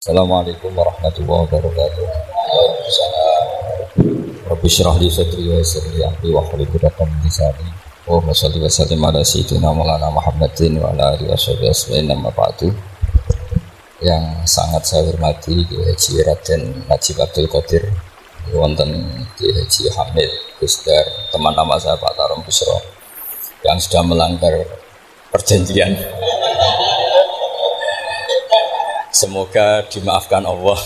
Assalamualaikum warahmatullahi wabarakatuh. Waalaikumsalam. Rabbi syrah li sadri wa yassir li amri wahlul 'uqdatam min lisani. Allahumma shalli wa sallim ala sayyidina Maulana Muhammadin wa ala alihi washabihi ajmain. Amma ba'du. Yang sangat saya hormati Kiai Haji Raden Najib Abdul Qadir, wonten Kiai Haji Hamid Gusdar, teman lama saya Pak Karom Busro yang sudah melanggar perjanjian. Semoga dimaafkan Allah,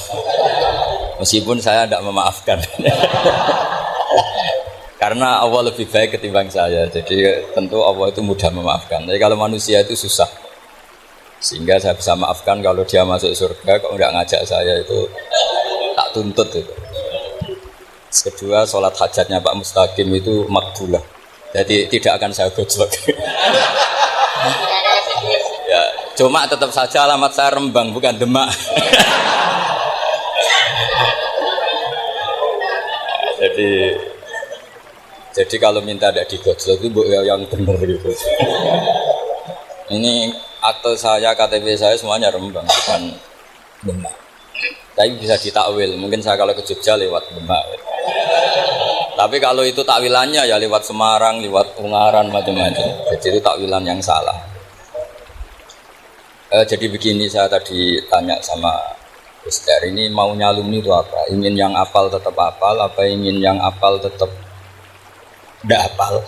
meskipun saya tidak memaafkan. Karena Allah lebih baik ketimbang saya, jadi tentu Allah itu mudah memaafkan. Tapi kalau manusia itu susah, sehingga saya bisa maafkan kalau dia masuk surga, kok nggak ngajak saya itu tak tuntut itu. Kedua, sholat hajatnya Pak Mustaqim itu makbulah, jadi tidak akan saya gojlok. Ya, cuma tetap saja alamat saya Rembang bukan Demak. jadi kalau minta tidak digojlok itu yang benar gitu. Ini akte saya, KTP saya semuanya Rembang bukan Demak. Tapi bisa ditakwil, mungkin saya kalau ke Jogja lewat Demak. Tapi kalau itu takwilannya ya lewat Semarang, lewat Ungaran, macam-macam. Jadi itu takwilan yang salah. Jadi begini, saya tadi tanya sama Ustaz, ini maunya alumni itu apa? Ingin yang apal tetap apal, apa ingin yang apal tetap tidak apal?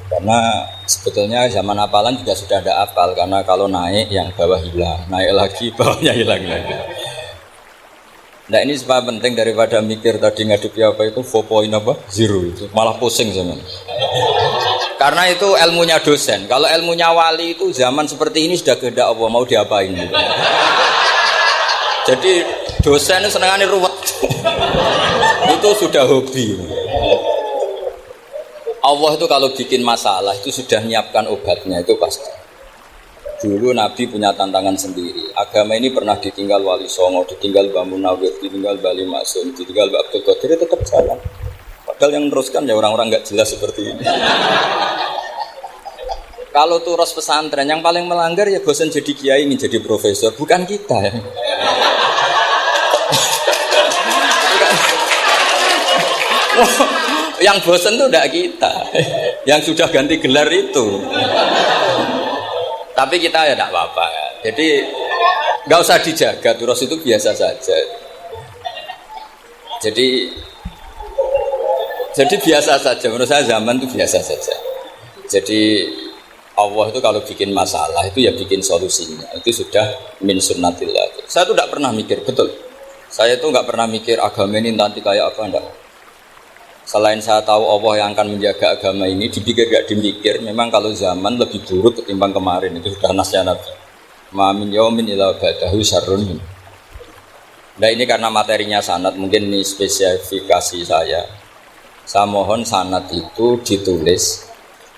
Karena sebetulnya zaman apalan juga sudah ada apal, karena kalau naik yang bawah hilang, naik lagi bawahnya hilang lagi. Nah ini sebab penting daripada mikir tadi ngadepi apa itu 4.0 itu malah pusing zaman. Karena itu ilmunya dosen. Kalau ilmunya wali itu zaman seperti ini sudah kehendak Allah, mau diapain gitu. Jadi dosen itu senangannya ruwet. Itu sudah hobi. Allah itu kalau bikin masalah itu sudah menyiapkan obatnya, itu pasti. Dulu Nabi punya tantangan sendiri. Agama ini pernah ditinggal Wali Songo, ditinggal Mbah Munawir, ditinggal Bali Maksum, ditinggal Mbah Abdul Qadir, tetap jalan. Padahal yang meneruskan ya orang-orang nggak jelas seperti ini. Kalau turos pesantren yang paling melanggar ya bosan jadi kiai ingin jadi profesor, bukan kita ya. Yang bosan itu tidak kita, yang sudah ganti gelar itu. Tapi kita ya tidak apa-apa ya. Jadi nggak usah dijaga, turos itu biasa saja. Jadi biasa saja, menurut saya zaman itu biasa saja. Jadi Allah itu kalau bikin masalah itu ya bikin solusinya. Itu sudah min sunnatillah. Saya tuh tidak pernah mikir, betul. Saya tuh nggak pernah mikir agama ini nanti kayak apa, enggak. Selain saya tahu Allah yang akan menjaga agama ini, dipikir gak dimikir, memang kalau zaman lebih buruk ketimbang kemarin, itu sudah nasnya Nabi. Ma min yaumin illa ba'dahu syarrun. Nah ini karena materinya sanad, mungkin ini spesifikasi saya. Saya mohon sanad itu ditulis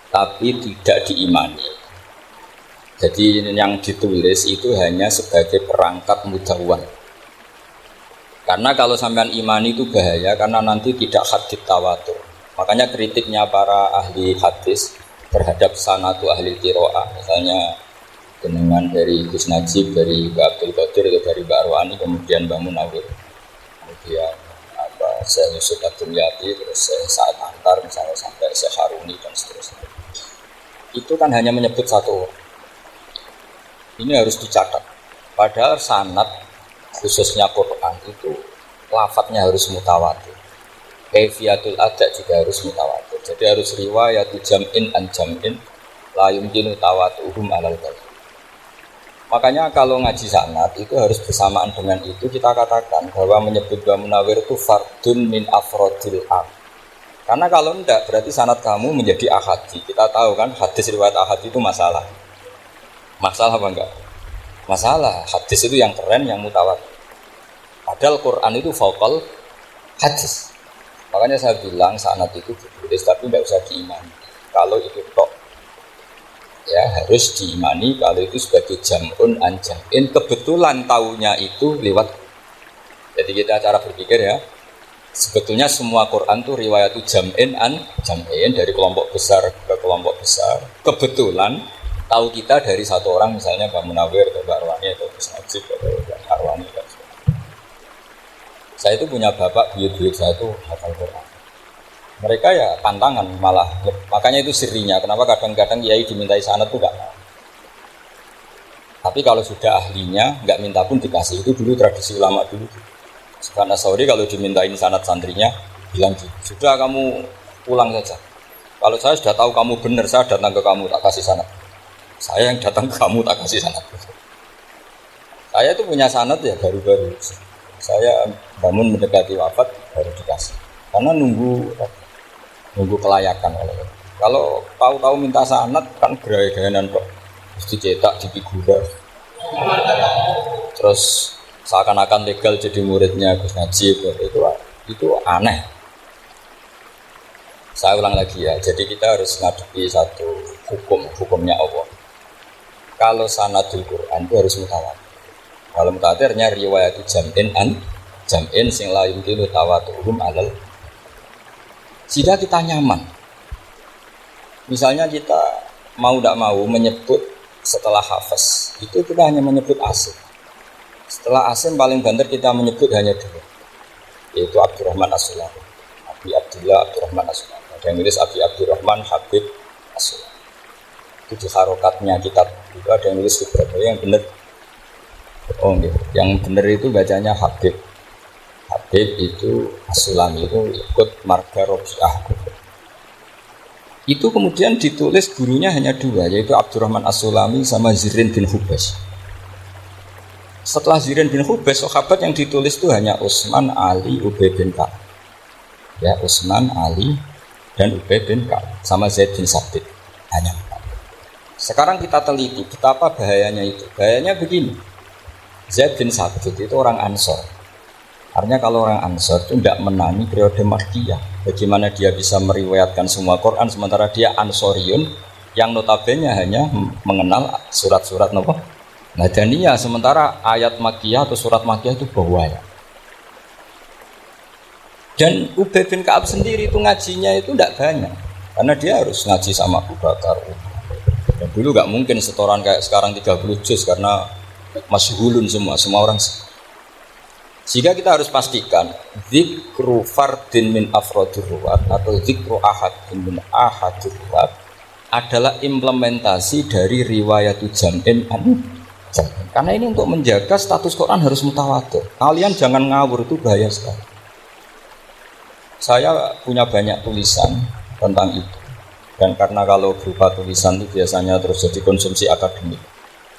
tapi tidak diimani. Jadi yang ditulis itu hanya sebagai perangkat mudawwan. Karena kalau sampean imani itu bahaya, karena nanti tidak hadits tawatur. Makanya kritiknya para ahli hadis terhadap sanatu ahli qiraah, misalnya jenengan dari Gus Najib, dari Mbak Abdul Qadir, atau dari Mbak Arwani, kemudian Mbak Munawir, kemudian Syekh Yusuf Ad-Dumyati, terus Syekh Sa'ad Antar, misalnya sampai Syekh Haruni dan seterusnya. Itu kan hanya menyebut satu orang. Ini harus dicatat. Padahal sanad khususnya Quran itu lafadznya harus mutawatir. Kaifiyatul ada juga harus mutawatir. Jadi harus riwayat jam'in an jam'in la yumkinu tawatuhum alal qaul. Makanya kalau ngaji sanad itu harus bersamaan dengan itu kita katakan bahwa menyebut Mbah Munawir itu fardun min afrodil am. Karena kalau enggak berarti sanad kamu menjadi ahadi. Kita tahu kan hadis riwayat ahadi itu masalah. Masalah apa enggak? Masalah. Hadis itu yang keren, yang mutawatir. Padahal Quran itu fauqal hadis. Makanya saya bilang sanad itu ditulis tapi tidak usah diimani. Kalau itu tok ya harus diimani kalau itu sebagai jam'un an jam'in. Kebetulan taunya itu lewat. Jadi kita cara berpikir ya, sebetulnya semua Quran itu riwayat jam'in an jam'in, dari kelompok besar ke kelompok besar. Kebetulan tahu kita dari satu orang, misalnya Mbak Munawir atau Mbak Arwani atau Gus Najib atau Mbak Arwani. Saya itu punya bapak, buyut-buyut saya itu hafal Quran. Mereka ya pantangan malah, makanya itu sirinya. Kenapa kadang-kadang kiai dimintai sanad tuh enggak mau. Tapi kalau sudah ahlinya, nggak minta pun dikasih. Itu dulu tradisi ulama dulu. Karena Sauri kalau dimintain sanad santrinya, bilang gitu, sudah kamu pulang saja. Kalau saya sudah tahu kamu benar, saya datang ke kamu tak kasih sanad. Saya yang datang ke kamu tak kasih sanad. Saya itu punya sanad ya baru-baru. Saya bangun mendekati wafat baru dikasih. Karena nunggu kelayakan. Kalau tahu-tahu minta sanad kan gaya-gayaan kok. Dicetak di figura, terus seakan-akan legal jadi muridnya Gus Najib, itu aneh. Saya ulang lagi ya, jadi kita harus ngadepi satu hukumnya Allah. Kalau sanadul Quran itu harus mutawatir. Kalau mutawatirnya riwayat jam'in sing la yumkinu tawatuhum alal. Jika kita nyaman, misalnya kita mau tidak mau menyebut setelah hafaz, itu kita hanya menyebut asim. Setelah asim paling banter kita menyebut hanya dua, yaitu Abdurrahman As-Sulami, Abi Abdillah Abdurrahman As-Sulami. Ada yang nulis Abi Abdurrahman Habib As-Sulami. Itu di harokatnya kitab itu ada yang nulis beberapa yang benar. Yang benar itu bacanya Habib. Habib itu As-Sulami itu ikut marga Robi'ah. Itu kemudian ditulis gurunya hanya dua, yaitu Abdurrahman As-Sulami sama Zirin bin Hubes. Setelah Zirin bin Hubes, sahabat yang ditulis itu hanya Utsman, Ali, Ubay bin Ka'ab. Ya, Utsman, Ali, dan Ubay bin Ka'ab sama Zaid bin Sabit. Hanya 4. Sekarang kita teliti betapa bahayanya itu. Bahayanya begini. Zaid bin Sabit itu orang Ansor. Artinya kalau orang Ansor itu tidak menangi periode Makkiyah. Bagaimana dia bisa meriwayatkan semua Quran sementara dia Ansoriun yang notabene hanya mengenal surat-surat Madaniyah, sementara ayat Makkiyah atau surat Makkiyah itu bahaya. Dan Ubay bin Ka'ab sendiri itu ngajinya itu tidak banyak karena dia harus ngaji sama Abu Bakar. Dan dulu nggak mungkin setoran kayak sekarang 30 juz karena masyhulun semua orang. Sehingga kita harus pastikan zikru fardin min afrodur ruwat atau zikru ahadin min ahadur ruwat adalah implementasi dari riwayatu jam'in jam'in. Karena ini untuk menjaga status Quran harus mutawatir. Kalian jangan ngawur, itu bahaya sekali. Saya punya banyak tulisan tentang itu. Dan karena kalau berupa tulisan itu biasanya terus jadi konsumsi akademik.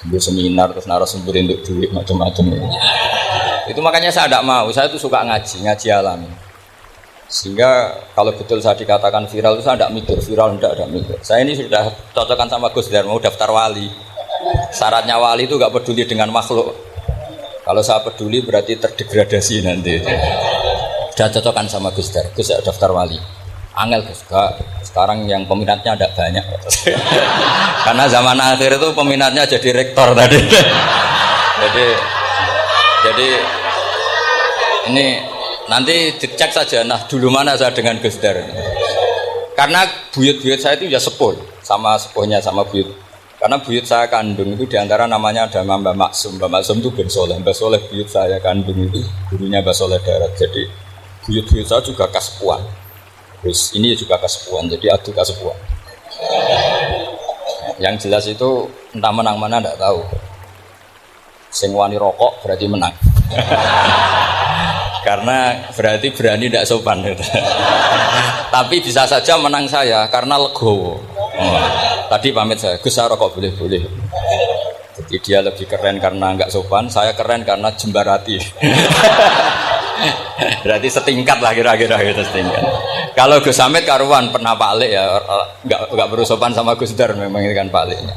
Untuk seminar, terus narasumber untuk duit macam-macam. Itu makanya saya tidak mau, saya itu suka ngaji alami. Sehingga kalau betul saya dikatakan viral itu saya tidak mikir, viral tidak mikir. Saya ini sudah cocokkan sama Gus Dar, mau daftar wali. Syaratnya wali itu nggak peduli dengan makhluk. Kalau saya peduli berarti terdegradasi nanti. Sudah cocokkan sama Gus Dar, Gus saya daftar wali. Angel Gus, sekarang yang peminatnya ada banyak. Karena zaman akhir itu peminatnya jadi rektor tadi. Jadi ini nanti dicek saja, nah dulu mana saya dengan Gus Dar. Karena buyut-buyut saya itu ya sepuh, sama sepuhnya sama buyut. Karena buyut saya kandung itu diantara namanya ada Mbak Maksum. Mbak Maksum itu bin Soleh. Mbak Soleh buyut saya kandung itu gurunya Mbak Soleh Darat. Jadi buyut-buyut saya juga kasepuan. Terus ini juga kasepuan, jadi adu kasepuan. Yang jelas itu entah menang mana tidak tahu. Sing wani rokok berarti menang. Karena berarti berani tidak sopan. Tapi bisa saja menang saya karena legowo. Tadi pamit saya, Gus saya rokok boleh. Jadi dia lebih keren karena nggak sopan, saya keren karena jembarati. Berarti setingkat lah kira-kira gitu setingkat. Kalau Gus Hamid karuan pernah Pak Alik ya, nggak perlu sopan sama Gus Dar memang ini kan Pak Aliknya.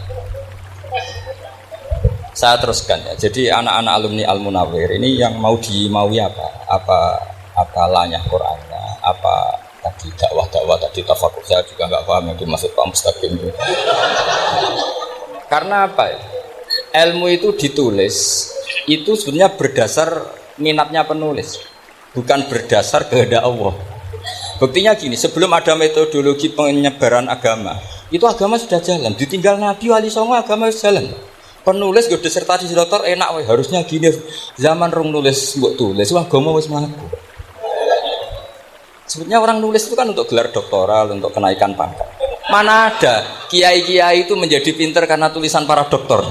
Saya teruskan ya. Jadi anak-anak alumni Al-Munawwir ini yang maui apa lanyah Qur'annya, apa tadi dakwah tadi tafakur, saya juga nggak paham yang dimaksud Pak Mustaqim itu. Karena apa ya? Ilmu itu ditulis itu sebenarnya berdasar minatnya penulis, bukan berdasar kehendak Allah. Buktinya gini, sebelum ada metodologi penyebaran agama, itu agama sudah jalan. Ditinggal Nabi Wali Songo agama sudah jalan. Penulis gue disertasi dokter enak, harusnya gini. Zaman rong nulis mbok tulis, wah agama wis mlaku. Sebetulnya orang nulis itu kan untuk gelar doktoral, untuk kenaikan pangkat. Mana ada kiai-kiai itu menjadi pinter karena tulisan para doktor?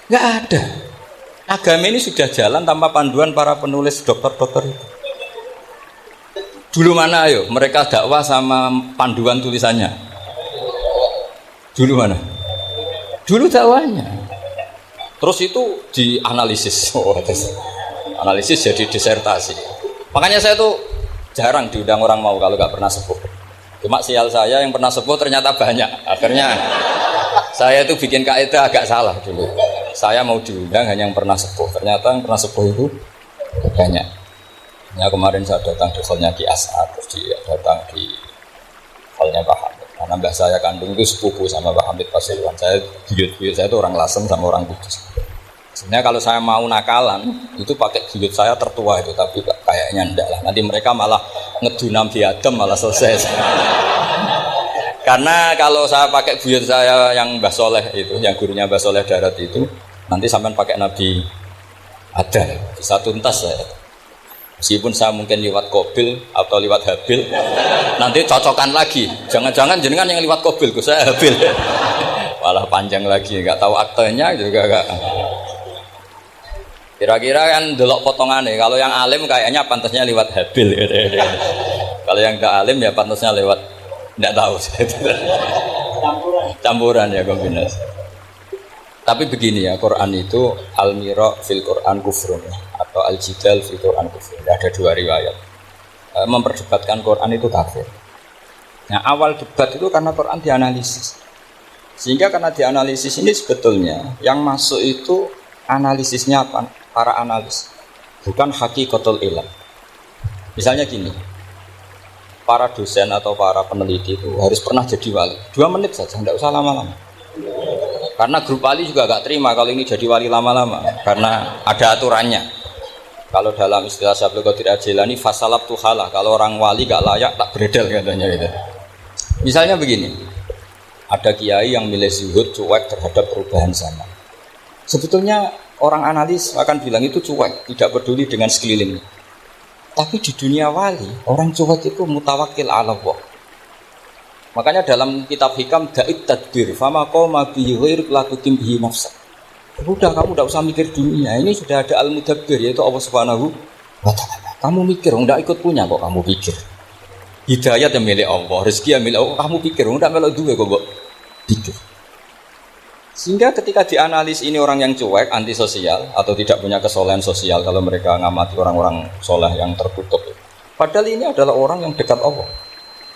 Nggak ada. Agama ini sudah jalan tanpa panduan para penulis dokter-dokter itu. Dulu mana ayo mereka dakwah sama panduan tulisannya? Dulu mana? Dulu dakwahnya. Terus itu dianalisis. Analisis jadi disertasi. Makanya saya tuh jarang diundang orang mau kalau nggak pernah sepuh. Cuma sial saya yang pernah sepuh ternyata banyak. Akhirnya saya tuh bikin kaidah agak salah dulu. Saya mau diundang hanya yang pernah sepuh. Ternyata yang pernah sepuh itu banyak. Ya, kemarin saya datang di hallnya Ki As'ad, terus dia datang di hallnya Pak Hamid. Karena mbah saya kandung itu sepupu sama Pak Hamid Pasuruan. Saya buyut-buyut saya itu orang Lasem sama orang Kudus. Sebenarnya kalau saya mau nakalan itu pakai buyut saya tertua itu, tapi kayaknya enggak lah. Nanti mereka malah ngedunam di Adem malah selesai. Karena kalau saya pakai buyut saya yang Mbah Soleh itu, yang gurunya Mbah Soleh Darat itu, nanti sampean pakai Nabi Adam, bisa tuntas saya. Meskipun saya mungkin lewat Kobil atau lewat Habil, nanti cocokan lagi. Jangan-jangan jenengan yang lewat Kobil, saya Habil. Malah panjang lagi, nggak tahu aktenya juga nggak. Kira-kira kan delok potongannya. Kalau yang alim kayaknya pantasnya lewat Habil. Kalau yang nggak alim ya pantasnya lewat nggak tahu. Campuran ya kombinasi. Tapi begini ya, Quran itu al-mira fil Quran kufrun atau al-jidal fil Quran kufrun. Ada dua riwayat. Memperdebatkan Quran itu kafir. Nah, awal debat itu karena Quran dianalisis. Sehingga karena dianalisis ini sebetulnya yang masuk itu analisisnya para analis, bukan hakikatul ilm. Misalnya gini, para dosen atau para peneliti itu harus pernah jadi wali. 2 menit saja, tidak usah lama-lama. Karena grup wali juga gak terima kalau ini jadi wali lama-lama, karena ada aturannya. Kalau dalam istilah Syaikhul Qadir Al-Jilani, fasalab tuhalah, kalau orang wali gak layak tak beredel katanya gitu. Misalnya begini, ada kiai yang milih zuhud, cuek terhadap perubahan zaman. Sebetulnya orang analis akan bilang itu cuek, tidak peduli dengan sekelilingnya. Tapi di dunia wali, orang cuek itu mutawakkil ala Allah. Makanya dalam kitab hikam da'id tadbir fama qoma bihi ghair la tukim bihi nafsa. Udah kamu tidak usah mikir dunia, ini sudah ada al-mudabbir yaitu Allah Subhanahu wa taala. Kamu mikir, enggak ikut punya kok kamu pikir. Hidayat yang milik Allah, rezeki yang milik Allah, kamu pikir, enggak melok duwe kok pikir. Sehingga ketika dianalis ini orang yang cuek, antisosial atau tidak punya kesolehan sosial kalau mereka ngamati orang-orang soleh yang tertutup. Padahal ini adalah orang yang dekat Allah.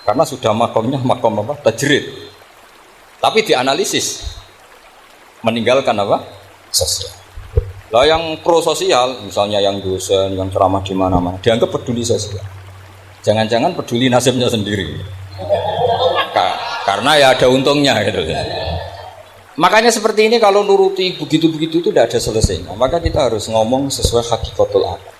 Karena sudah makomnya makom apa? Tajrid. Tapi dianalisis meninggalkan apa? Sosial. Lah yang pro sosial, misalnya yang dosen, yang ceramah di mana-mana, dianggap peduli sosial. Jangan-jangan peduli nasibnya sendiri. Karena ya ada untungnya gitu. Makanya seperti ini kalau nuruti begitu-begitu itu tidak ada selesainya. Maka kita harus ngomong sesuai hakikatul akal.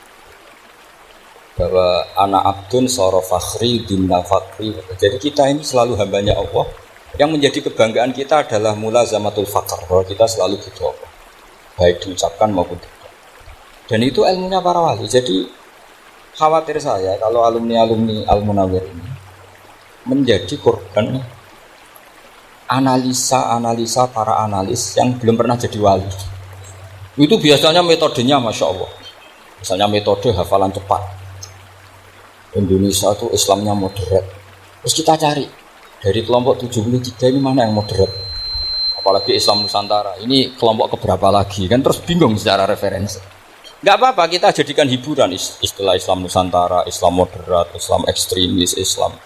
Bahwa anak abdun soro fakhri dinna fakri. Jadi kita ini selalu hambanya Allah. Yang menjadi kebanggaan kita adalah mulazamatul faqr, bahwa kita selalu butuh Allah, baik diucapkan maupun tidak. Dan itu ilmunya para wali. Jadi khawatir saya kalau alumni-alumni Al-Munawwir ini menjadi korban analisa para analis yang belum pernah jadi wali. Itu biasanya metodenya Masya Allah. Misalnya metode hafalan cepat. Indonesia itu Islamnya moderat. Terus kita cari dari kelompok 73 ini mana yang moderat. Apalagi Islam Nusantara. Ini kelompok keberapa lagi kan, terus bingung secara referensi. Nggak apa-apa, kita jadikan hiburan istilah Islam Nusantara, Islam moderat, Islam ekstremis, Islam.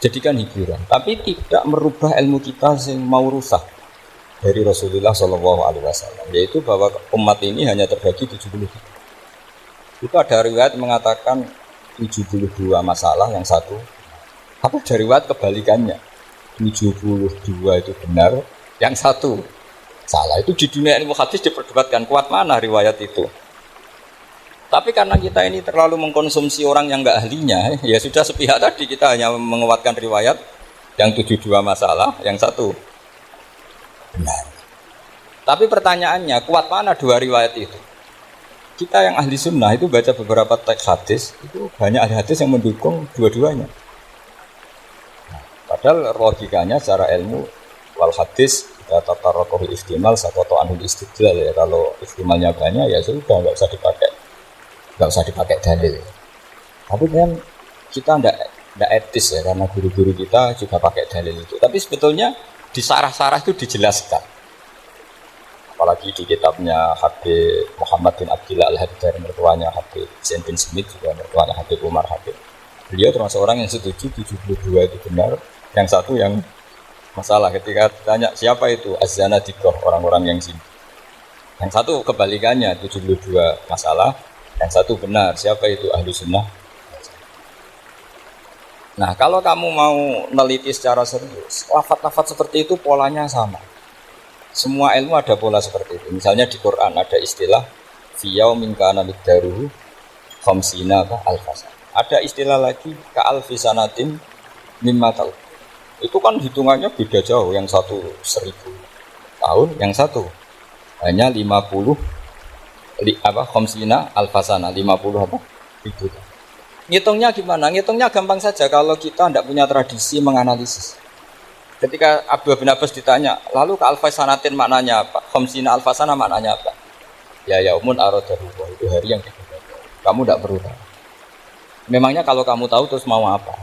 Jadikan hiburan, tapi tidak merubah ilmu kita yang mau rusak dari Rasulullah SAW, yaitu bahwa umat ini hanya terbagi 70. Itu ada riwayat mengatakan 72 masalah, yang satu apa, dari riwayat kebalikannya 72 itu benar, yang satu salah. Itu di dunia ilmu hadis diperdebatkan kuat mana riwayat itu. Tapi karena kita ini terlalu mengkonsumsi orang yang enggak ahlinya, ya sudah sepihak tadi, kita hanya menguatkan riwayat yang 72 masalah, yang satu benar. Tapi pertanyaannya, kuat mana dua riwayat itu? kita yang ahli sunnah itu baca beberapa teks hadis, itu banyak hadis yang mendukung dua-duanya. Padahal logikanya secara ilmu wal hadis kata tarokoh istimal sakoto anul istidlal ya, kalau istimalnya banyak ya sudah nggak usah dipakai dalil. Tapi kan kita ndak etis ya, karena guru-guru kita juga pakai dalil itu. Tapi sebetulnya di sarah-sarah itu dijelaskan. Apalagi di kitabnya Habib Muhammad bin Abdillah Al-Haddad, mertuanya Habib Zain bin Smith, juga mertuanya Habib Umar Habib. Beliau termasuk orang yang setuju 72 itu benar. Yang satu yang masalah ketika ditanya siapa itu Az-Zanadiqah, orang-orang yang sini. Yang satu kebalikannya 72 masalah, yang satu benar, siapa itu ahli sunnah. Nah kalau kamu mau neliti secara serius, lafaz-lafaz seperti itu polanya sama. Semua ilmu ada pola seperti itu. Misalnya di Quran ada istilah fiyau min kana miqdaruhu khamsina alfasa. Ada istilah lagi ka'alfisanatin mimma tal. Itu kan hitungannya beda jauh, yang satu 1000 tahun, yang satu hanya 50 khamsina alfasana, 50 apa? Itu. Ngitungnya gimana? Ngitungnya gampang saja kalau kita tidak punya tradisi menganalisis. Ketika Abdullah bin Abbas ditanya, lalu ke alfasanatin maknanya apa? Khamsina alfasana maknanya apa? Ya yaumun aradahu, itu hari yang digunakan. Kamu tidak perlu tahu. Memangnya kalau kamu tahu terus mau apa?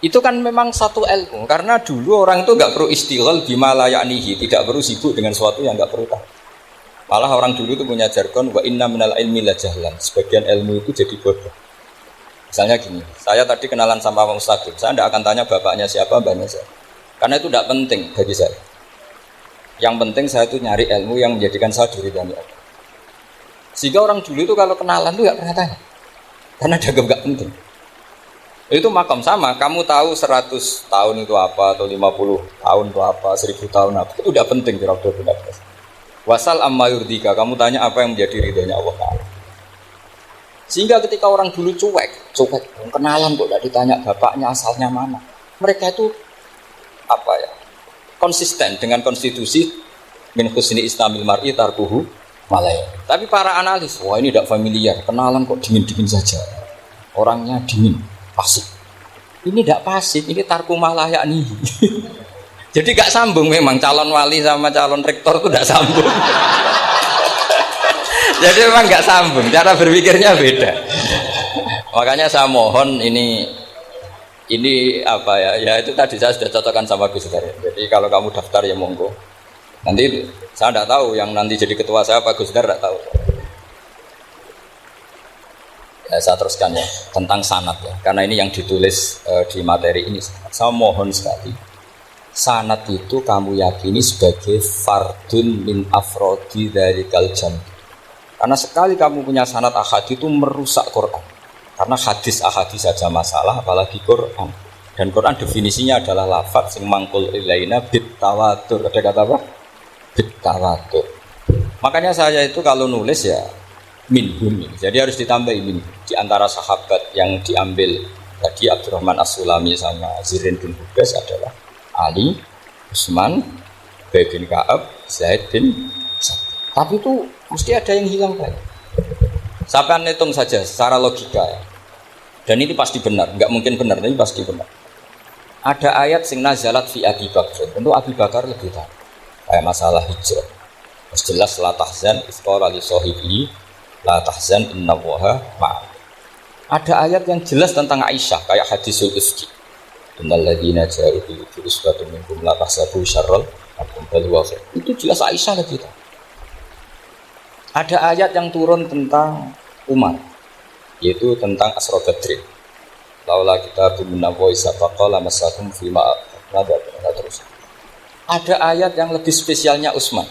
Itu kan memang satu ilmu, karena dulu orang itu nggak perlu istighal bima la ya'nihi, tidak perlu sibuk dengan sesuatu yang nggak perlu tahu. Malah orang dulu itu punya jargon wa inna minal ilmi la jahlan, sebagian ilmu itu jadi bodoh. Misalnya gini, saya tadi kenalan sama Pak Mustaqim, saya tidak akan tanya bapaknya siapa, mbaknya siapa, karena itu tidak penting bagi saya. Yang penting saya itu nyari ilmu yang menjadikan saya diridhani Allah. Sehingga orang dulu itu kalau kenalan itu nggak pernah tanya, karena dianggap nggak penting. Itu makam sama, kamu tahu 100 tahun itu apa, atau 50 tahun itu apa, 1000 tahun apa, itu tidak penting kira kira. Wasal amma yurdika, kamu tanya apa yang menjadi ridhonya Allah Ta'ala. Sehingga ketika orang dulu cuek, kenalan kok tidak ditanya bapaknya asalnya mana. Mereka itu apa ya, konsisten dengan konstitusi min husni islamil mar'i tarkuhu malaya. Tapi para analis, wah ini tidak familiar, kenalan kok dingin-dingin saja, orangnya dingin, pasif. Ini tidak pasif, ini tarku malaya nih. Jadi gak sambung memang calon wali sama calon rektor itu gak sambung. Jadi memang gak sambung, cara berpikirnya beda. Makanya saya mohon ini apa ya? Ya itu tadi saya sudah cocokkan sama Gus Dar. Jadi kalau kamu daftar ya monggo. Nanti saya tidak tahu yang nanti jadi ketua saya Pak Gus Dar, tidak tahu. Ya, saya teruskan ya tentang sanad ya, karena ini yang ditulis di materi ini. Saya mohon sekali. Sanad itu kamu yakini sebagai fardun min afrodi dari kaljam. Karena sekali kamu punya sanad ahad itu merusak Quran. Karena hadis ahadis saja masalah, apalagi Quran. Dan Quran definisinya adalah lafaz yang mangkul ilaina bit tawatur. Ada kata apa? Bit tawatur. Makanya saya itu kalau nulis ya minhum. Jadi harus ditambahin min. Di antara sahabat yang diambil tadi Abdurrahman As-Sulami sama Zirin bin Hubes adalah Ali, Utsman, Ubay bin Ka'ab, Zaid bin Sabit. Tapi itu mesti ada yang hilang banyak. Sampai hitung saja secara logika ya. Dan ini pasti benar, nggak mungkin benar, tapi pasti benar. Ada ayat sing nazalat fi Abi Bakar. Tentu Abi Bakar lebih tahu. Kayak masalah hijrah. Terus jelas la tahzan isqala li sahibi la tahzan innallaha ma'ana. Ada ayat yang jelas tentang Aisyah kayak hadisul ifki. Innal ladzina ja'u bil usbatun minkum la tahsabu syarral lakum bal huwa khair. Itu jelas Aisyah lebih tahu. Ada ayat yang turun tentang Umar, yaitu tentang Asra Badrin. Laula kita buminawa isabaqala masakum fima terus. Ada ayat yang lebih spesialnya Utsman.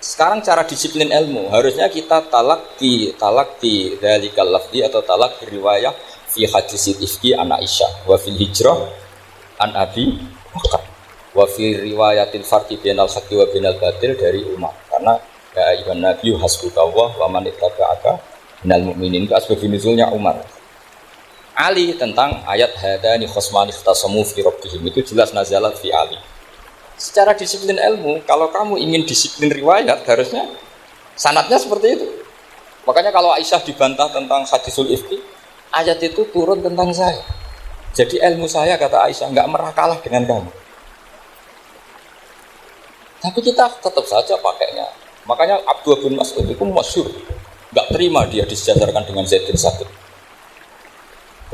Sekarang cara disiplin ilmu, harusnya kita talak di dzalikal lafzi atau talak riwayah fi hadisil ifki an Aisyah wa fil hijrah an Abi Bakar wa fi riwayatil farqi bainal haqqi wa bainal batil dari Umar. Karena ya ayyuhan nabiyyu hasbukallah wa man ittaba'aka minal mu'minin, itu asbab nuzulnya Umar. Ali tentang ayat hadani khosmani ikhtasamu fi rabbihim, itu jelas nazalat fi Ali. Secara disiplin ilmu, kalau kamu ingin disiplin riwayat, harusnya Sanadnya seperti itu. Makanya kalau Aisyah dibantah tentang hadisul ifki, ayat itu turun tentang saya. Jadi ilmu saya, kata Aisyah, nggak merah kalah dengan kamu. Tapi kita tetap saja pakainya. Makanya Abdullah bin Mas'ud itu masyhur, nggak terima dia disejajarkan dengan Zaid bin Sabit.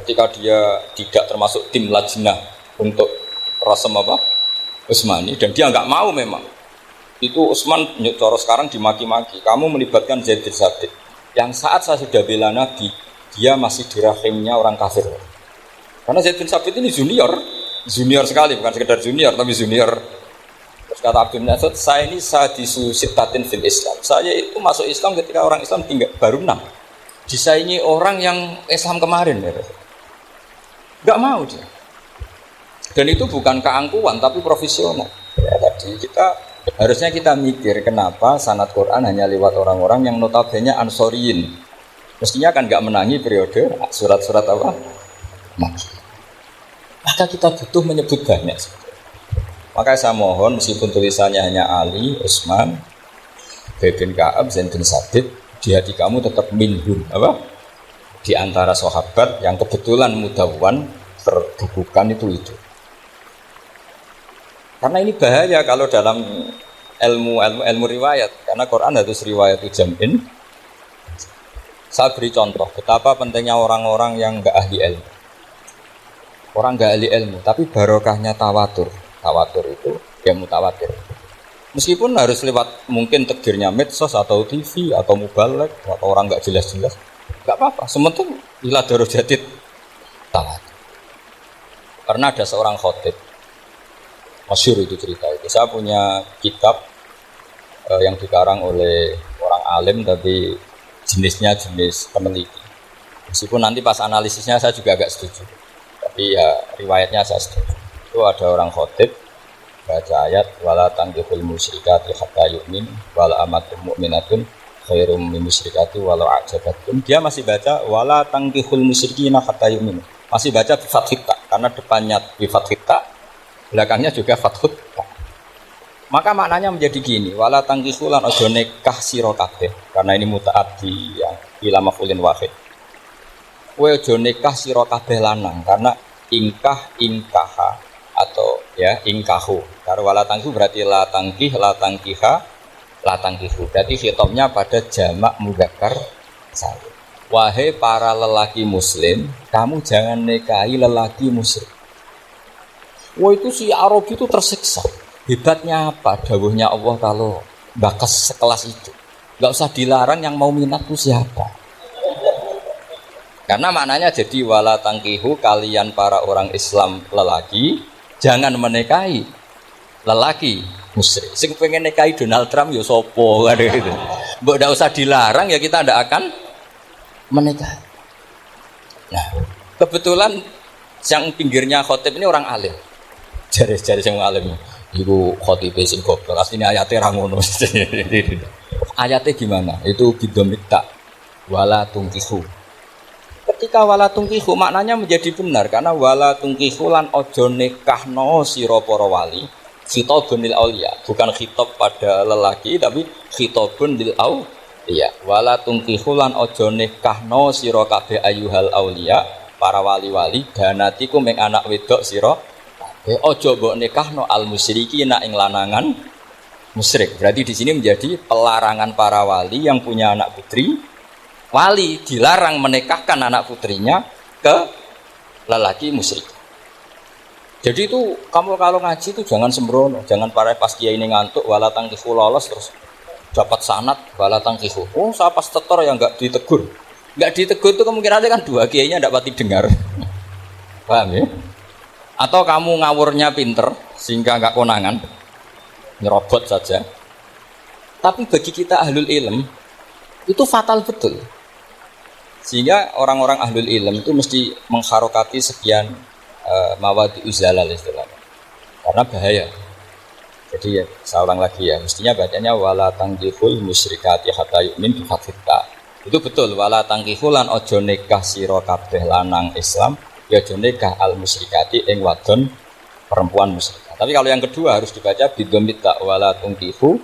Ketika dia tidak termasuk tim lajnah untuk rasem apa? Utsmani, dan dia nggak mau memang. Itu Utsman cara sekarang dimaki-maki. Kamu melibatkan Zaid bin Sabit. Yang saat saya sudah bela Nabi, dia masih di rahimnya orang kafir. Karena Zaid bin Sabit ini junior sekali, bukan sekedar junior, tapi junior. Terus kata Abdul Nasir, saya ini sadisu sittatin fil Islam. Saya itu masuk Islam ketika orang Islam tinggal baru 6. Disaingi orang yang Islam kemarin. Ya. Gak mau dia. Dan itu bukan keangkuhan, tapi profesional. Ya, tadi harusnya kita mikir kenapa sanad Quran hanya lewat orang-orang yang notabene ansoriyin. Mestinya kan gak menangi periode surat-surat apa? Makki. Maka kita butuh menyebut banyak. Maka saya mohon meskipun tulisannya hanya Ali, Utsman, bin Ka'ab, Zaid bin Sabit, di hati kamu tetap minhum, apa? Di antara sahabat yang kebetulan mudawwan terbukukan itu. Karena ini bahaya kalau dalam ilmu riwayat, karena Quran harus riwayat jam'in. Saya beri contoh betapa pentingnya orang-orang yang enggak ahli ilmu. Orang enggak ahli ilmu, tapi barokahnya tawatur. Tawatur itu ya mutawatir. Meskipun harus lewat mungkin tegirnya medsos atau TV atau mubalek atau orang enggak jelas-jelas, enggak apa-apa. Sementing ila darajatid tawatur. Karena ada seorang khatib, masyhur itu cerita itu. Saya punya kitab yang dikarang oleh orang alim tapi jenisnya jenis peneliti. Meskipun nanti pas analisisnya saya juga agak setuju, tapi ya riwayatnya saya setuju. Itu ada orang khatib baca ayat wala tanqihul musyrikati hatta yu'min wala amatun mu'minatun khairum min musyrikati walau a'jabatkum. Dia masih baca wala tanqihul musyrikina hatta yu'min. Masih baca bi fathit ta, karena depannya bi fathit ta, belakangnya juga fathut ta. Maka maknanya menjadi gini, wala tanqihu lan aja nikah sira kabeh, karena ini mutaaddi yang ila maf'ulin wahid. Kowe aja nikah sira kabeh lanang, karena ingkaha atau ya ingkahu. Karo wala tanqihu berarti la tanqih, la tanqiha, la tanqihu. Berarti khitabnya pada jamak mudzakkar salim. Wahai para lelaki muslim, kamu jangan nikahi lelaki musyrik. Wah itu si Arabi itu tersiksa. Hebatnya apa? Dawuhnya Allah kalau bakas sekelas itu. Gak usah dilarang, yang mau minat itu siapa? Karena maknanya jadi wala tangkihu, kalian para orang Islam lelaki jangan menikahi lelaki musyrik. Sing pengen nikahi Donald Trump ya sopo kan gitu. Mbok ndak usah dilarang ya kita ndak akan menikah. Nah, kebetulan yang pinggirnya khotib ini orang alim. Jari-jari yang alim. Iku khotibe sing goblok. Asline ayate ra ngono. Ayate gimana? Itu bidomita wala tungkihu. Ketika wala tungkihu maknanya menjadi benar karena wala tungkihu lan aja nikahno sira para wali. Khitabun lil auliya, bukan khitab pada lelaki tapi khitabun lil auliya. Wala tungkihu lan aja nikahno sira kabeh ayyuhal auliya, para wali-wali danatiku ming anak wedok sira. Ojo mbok nikahno al musyrikina ing lanangan musyrik. Berarti di sini menjadi pelarangan para wali yang punya anak putri. Wali dilarang menikahkan anak putrinya ke lelaki musyrik. Jadi itu kamu kalau ngaji itu jangan sembrono, jangan para pas kiai ini ngantuk wala tangkihu lolos terus dapat sanad wala tangkihu. Oh, saya pas tetor yang enggak ditegur. Enggak ditegur itu kemungkinannya kan dua kiainya enggak pati dengar. Paham ya? Atau kamu ngawurnya pinter sehingga enggak konangan, nyerobot saja. Tapi bagi kita ahlul ilm itu fatal betul. Sehingga orang-orang ahlul ilm itu mesti mengharokati sekian mawadi uzalal istilahnya. Karena bahaya. Jadi ya, saya ulang lagi ya, mestinya bacanya wala tangkihul musyrikati hatta yu'min bi fathita. Itu betul, wala tangkihul lan aja nikah sira kabeh lanang Islam. Ya nikah al musyrikati ing wadon perempuan musyrik. Tapi kalau yang kedua harus dibaca bidomita wala tungkihu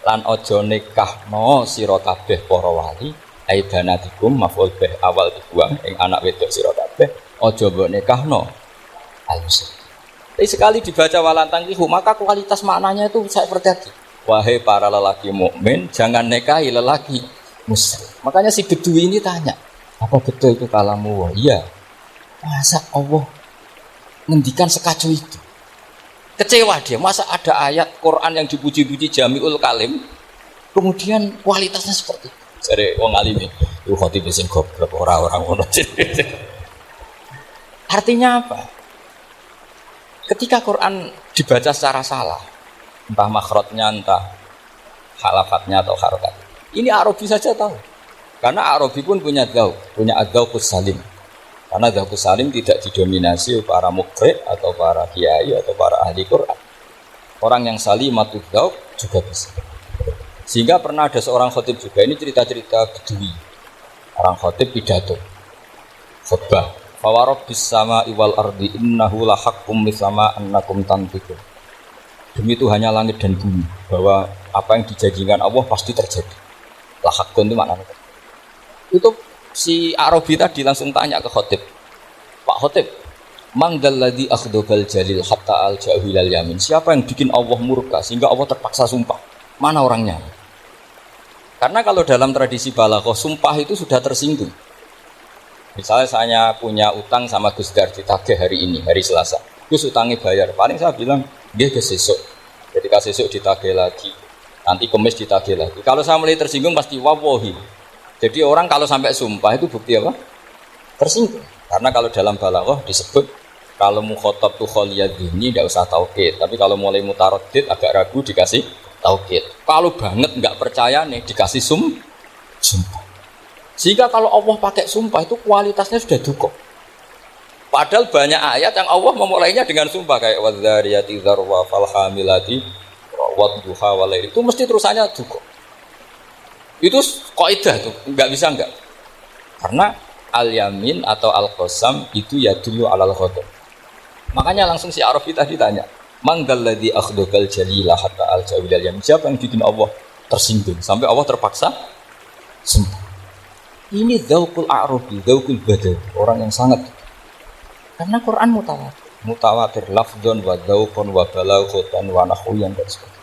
lan aja nikahno sira kabeh para wali aidanatikum maf'ul bih awal dibuang ing anak wedok sira kabeh aja mbok nikahno al-musyrik. Tapi sekali dibaca walantang itu maka kualitas maknanya itu saya percaya. Wahai para lelaki mukmin jangan nikahi lelaki musyrik. Makanya si Bedui ini tanya, apa betul itu kalamu? Iya. Masa Allah ngendikan sekacau itu? Kecewa dia, masa ada ayat Quran yang dipuji-puji Jami'ul Kalim kemudian kualitasnya seperti itu. Jadi wong alim itu khotib sing goblok orang-orang ngono. Artinya apa? Ketika Quran dibaca secara salah, entah makhrajnya, entah halafatnya atau harokat, ini Arabi saja tahu. Karena Arabi pun punya dzauq, punya adzauqus salim. Karena dzauqus salim tidak didominasi para muqri atau para kiai atau para ahli Quran. Orang yang salimatud dzauq juga bisa. Sehingga pernah ada seorang khatib juga, ini cerita-cerita Bedui. Orang khatib pidato khutbah, fa rabbis samaa'i wal ardi innahu lahaqqum misama annakum tantiqun. Demi Tuhannya langit dan bumi, bahwa apa yang dijanjikan Allah pasti terjadi. Lahaqqun itu maknanya. Itu si Arabi tadi langsung tanya ke khatib, Pak Khatib, man dalladzi akhdabal jalil hatta al-jahilal yamin. Siapa yang bikin Allah murka sehingga Allah terpaksa sumpah? Mana orangnya? Karena kalau dalam tradisi balaghah sumpah itu sudah tersinggung. Misalnya saya punya utang sama Gus Dar ditagih hari ini, hari Selasa. Gus utangnya bayar. Paling saya bilang dia ke sesuk. Ketika sesuk ditagih lagi, nanti Kamis ditagih lagi. Kalau saya mulai tersinggung pasti wallahi. Jadi orang kalau sampai sumpah itu bukti apa? Tersinggung. Karena kalau dalam balaghah disebut kalau mukhatab tu khaliyadini tidak usah taukid, tapi kalau mulai mutaraddid agak ragu dikasih taukid. Kalau banget nggak percaya nih dikasih sumpah. Sehingga kalau Allah pakai sumpah itu kualitasnya sudah cukup. Padahal banyak ayat yang Allah memulainya dengan sumpah kayak wadzariyati dzarwa falhamilati wadduha walail. Itu mesti terusannya cukup. Itu kaidah tuh, nggak bisa enggak. Karena al-yamin atau al-qasam itu ya dulu alal ghadab. Makanya langsung si Arabi tadi tanya, man dalladzi akhdakal jalila hatta al-jawilal yamin. Siapa yang bikin Allah tersinggung sampai Allah terpaksa sumpah. Ini dzauqul a'rabi, dzauqul badawi, orang yang sangat. Karena Quran mutawatir lafdzon wa dzauqon wa balaghatan wa nahwiyan dan sebagainya.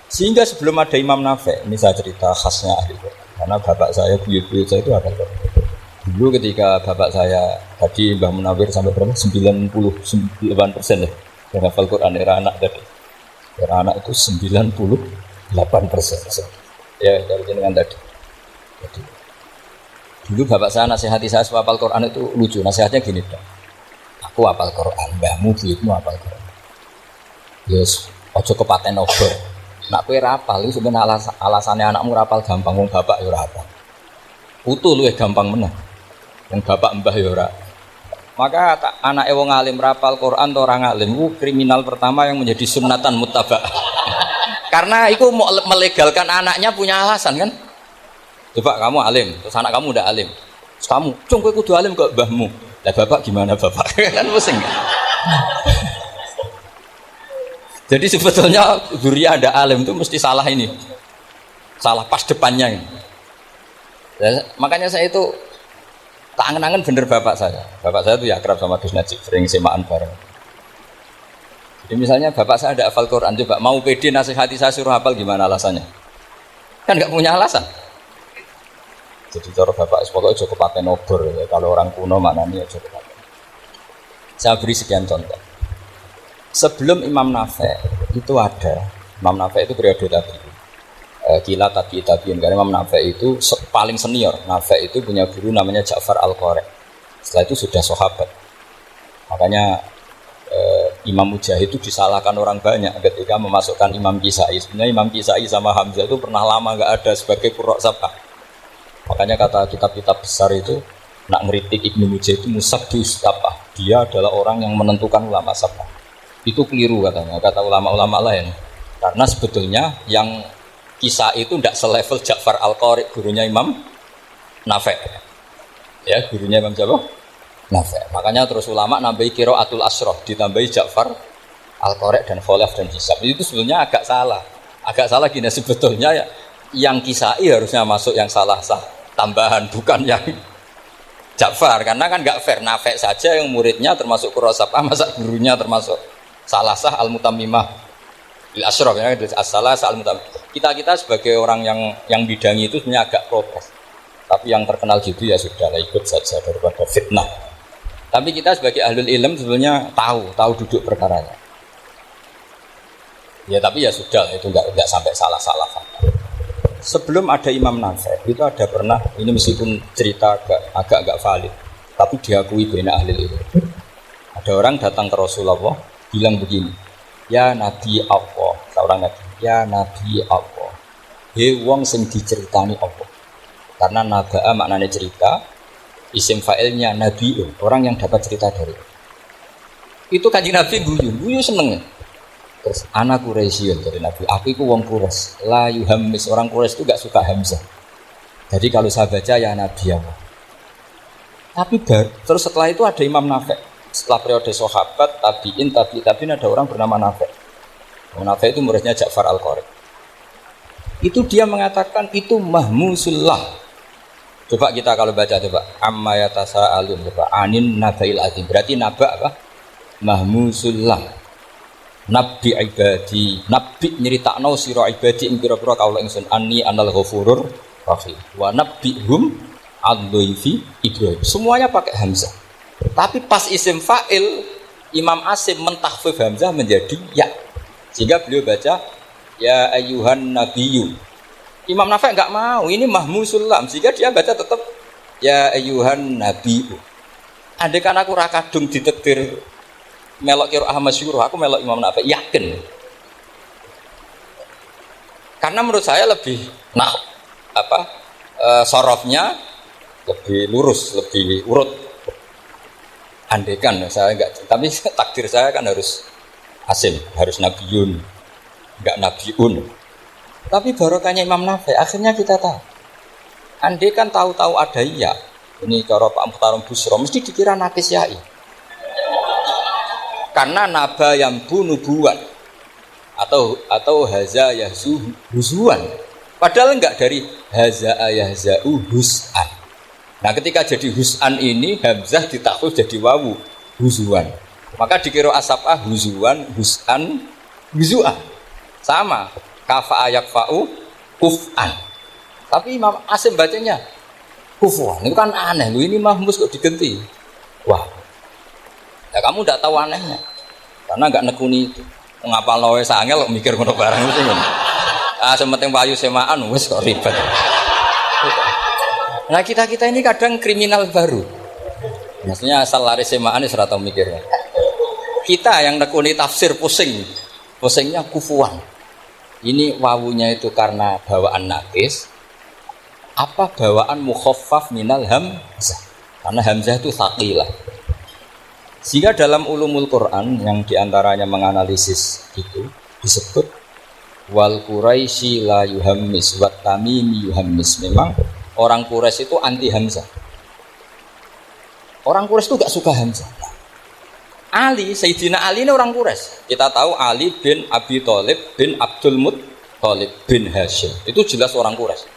Sehingga sebelum ada Imam Nafi', ini saya cerita khasnya ahli Quran. Karena bapak saya, buyut-buyut saya itu ada Quran. Dulu ketika bapak saya, tadi Mbah Munawir sampai berapa? 99% ya. Yang hafal Quran, era anak tadi. Era anak itu 98%. Ya, dari jenengan tadi. Jadi, dulu bapak saya nasihati saya supaya hafal Quran itu lucu. Nasihatnya gini, Pak. Aku hafal Quran, mbahmu, buyutmu hafal Quran. Yes, ojo kepaten obor. Nak kowe rapal itu sebenarnya alasannya anakmu rapal gampang, wong bapak ya rapal. Putu luwih gampang meneh. Wong bapak mbah ya ora. Maka anake wong alim rapal Quran atau orang alim itu kriminal pertama yang menjadi sunnatan muttaba'ah. Karena itu melegalkan anaknya punya alasan kan. Coba kamu alim, terus anak kamu udah alim. Terus kamu, "Cung kowe kudu alim kok mbahmu." Lah bapak gimana bapak? Kan pusing. Jadi sebetulnya dzurriyyah ada alim itu mesti salah ini. Salah pas depannya ini. Ya, makanya saya itu tak angen-angen bener bapak saya. Bapak saya itu ya akrab sama Gus Najib, sering semaan bareng. Jadi misalnya bapak saya ada hafal Quran, coba mau pede nasihati saya suruh hafal gimana alasannya? Kan nggak punya alasan. Jadi cara bapak pokoknya cukup pakai obor ya. Kalau orang kuno maknanya cukup pakai. Saya beri sekian contoh. Sebelum Imam Nafi' itu ada, Imam Nafi' itu periode tadi Kila tabi'in, karena Imam Nafi' itu paling senior. Nafi' itu punya guru namanya Ja'far Al-Qari. Setelah itu sudah sahabat. Makanya Imam Mujahid itu disalahkan orang banyak ketika memasukkan Imam Kisai. Sebenarnya Imam Kisai sama Hamzah itu pernah lama nggak ada sebagai qurra sab'ah. Makanya kata kitab-kitab besar itu nak ngeritik Ibnu Mujahid itu musaddis sab'ah. Dia adalah orang yang menentukan ulama sab'ah. Itu keliru katanya, kata ulama-ulama lain. Karena sebetulnya yang Kisah itu tidak selevel Ja'far Al-Qari, gurunya Imam Nafi'. Ya, gurunya Imam siapa? Nafi'. Makanya terus ulama nambahi qiraatul asyraf, ditambahi Ja'far Al-Qari dan Khalaf dan Hisab. Itu sebetulnya agak salah. agak salah gini sebetulnya ya, yang Kisai harusnya masuk yang salah sah tambahan, bukan yang Ja'far, karena kan nggak fair. Nafi' saja yang muridnya termasuk Qurra Sab'ah, masa gurunya termasuk salah sah al-mutammimah bil asyraf ya, as-salah sah al-mutammimah. Kita sebagai orang yang bidangi itu sebenarnya agak protes. Tapi yang terkenal gitu ya sudahlah, ikut saja daripada fitnah. Tapi kita sebagai ahlul ilm sebenarnya tahu duduk perkaranya. Ya tapi ya sudah, itu enggak sampai salah-salah. Sebelum ada Imam Nafi' itu ada pernah, ini meskipun cerita agak valid, tapi diakui bena ahli ilmu. Ada orang datang ke Rasulullah bilang begini, ya Nabi Allah, seorang Nabi, ya Nabi Allah, he wong sing diceritani Allah. Karena naba'a maknanya cerita, isim fa'ilnya nabi'un, orang yang dapat cerita dari Allah. Itu Kanjeng Nabi guyu seneng. Terus anak Quraisyun dari Nabi, aku itu wong Quraisy, la yuhammis, orang Quraisy itu gak suka hamzah. Jadi kalau saya baca ya Nabi Allah. Tapi terus setelah itu ada Imam Nafi'. Setelah periode sahabat, tabi'in ada orang bernama Nafi'. Nafi' itu muridnya Ja'far Al-Qari. Itu dia mengatakan itu mahmusullah. Coba kita kalau baca coba amma yatasaalun, coba anin nabail azim. Berarti naba apa? Mahmusullah. Nabi ibadi, nabi nyeritakno sira ibadi ing pira-pira kaula ingsun anni anal ghafurur rahim. Wa nabbihum al-dhaifi Ibrahim. Semuanya pakai hamzah. Tapi pas isim fa'il Imam Asim mentahfif hamzah menjadi ya. Sehingga beliau baca ya ayyuhan nabiyyu. Imam Nafi' enggak mau, ini mahmusul lam. Sehingga dia baca tetap ya ayyuhan nabiyyu. Andai kan aku ra kadung ditekdir melok qiraah masyhur, aku melok Imam Nafi', yakin. Karena menurut saya lebih sorofnya lebih lurus, lebih urut. Andekan saya enggak, tapi takdir saya kan harus Asim, harus Nabiyun, enggak Nabiun. Tapi barokahnya Imam Nafi', akhirnya kita tahu. Andekan tahu-tahu ada iya, ini cara Pak Muhtarom Busro, mesti dikira nakis yai. Karena naba yang nubuwan atau haza yahzu huzuan, padahal enggak dari haza yahzau hus'an. Nah ketika jadi hus'an ini hamzah ditakhfif jadi wawu huzuan, maka dikira asapah huzuan hus'an huzuan sama kafa yakfa'u kuf'an. Tapi Imam Asim bacanya kuf'an, itu kan aneh lu, ini mahmus kok diganti. Wah, ya kamu tidak tahu anehnya, karena nggak nekuni itu. Ngapal nawe sangel mikir ngono barang itu kan. Sementing payu semaan wes kok ribet. Nah kita ini kadang kriminal baru. Maksudnya asal lari semaan wis ora tau mikirnya. Kita yang nekuni tafsir pusingnya kufuan. Ini wawunya itu karena bawaan nakis. Apa bawaan mukhaffaf minal hamzah? Karena hamzah itu tsaqilah. Sehingga dalam ulumul Quran yang diantaranya menganalisis itu disebut wal Quraisy la yuhammis wat tamimi yuhammis. Memang orang Quraisy itu anti hamzah. Orang Quraisy itu gak suka hamzah. Ali, Sayyidina Ali ini orang Quraisy. Kita tahu Ali bin Abi Thalib bin Abdul Muttalib bin Hashim. Itu jelas orang Quraisy.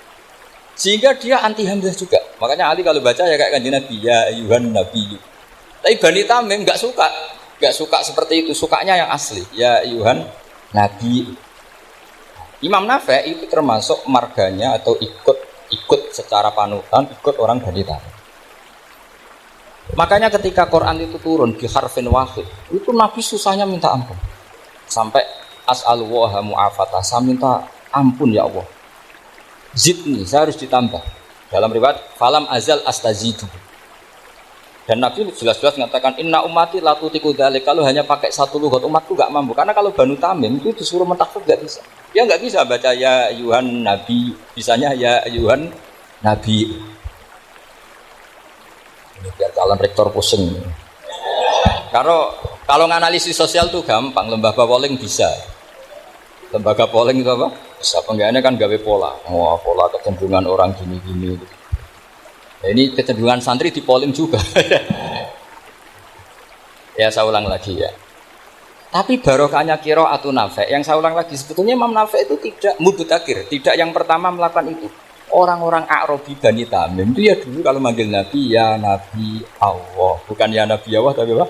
Sehingga dia anti hamzah juga. Makanya Ali kalau baca ya kayak Kanjeng Nabi ya ayyuhan nabiyyu. Tapi Bani Tamim nggak suka seperti itu, sukanya yang asli. Ya Yuhan Nabi. Imam Nafi' itu termasuk marganya atau ikut secara panutan, ikut orang Bani Tamim. Makanya ketika Quran itu turun di harfin wahid, itu Nabi susahnya minta ampun. Sampai as'alullaha mu'afata, saya minta ampun ya Allah. Zidni, saya harus ditambah. Dalam riwayat falam azal astazidu. Dan Nabi jelas-jelas mengatakan inna ummati la tutiku dzalik, kalau hanya pakai satu lughat umatku enggak mampu. Karena kalau Banu Tamim itu disuruh mentahfidz enggak bisa. Ya enggak bisa baca ya Yuhan Nabi, bisanya ya Yuhan Nabi. Ini biar calon rektor pusing. Kalau nganalisis sosial tuh gampang, lembaga polling bisa. Lembaga polling itu apa? Bisa, penggawaannya kan gawe pola. Oh, pola kecenderungan orang gini-gini. Ya, ini kecenderungan santri di polling juga. Ya saya ulang lagi ya. Tapi barokahnya qiraatun Nafi', yang saya ulang lagi, sebetulnya Imam Nafi' itu tidak mubtagir, tidak yang pertama melakukan itu. Orang-orang A'rabi Bani Tamim itu ya dulu kalau manggil Nabi ya Nabi Allah, bukan ya Nabi Allah tapi apa?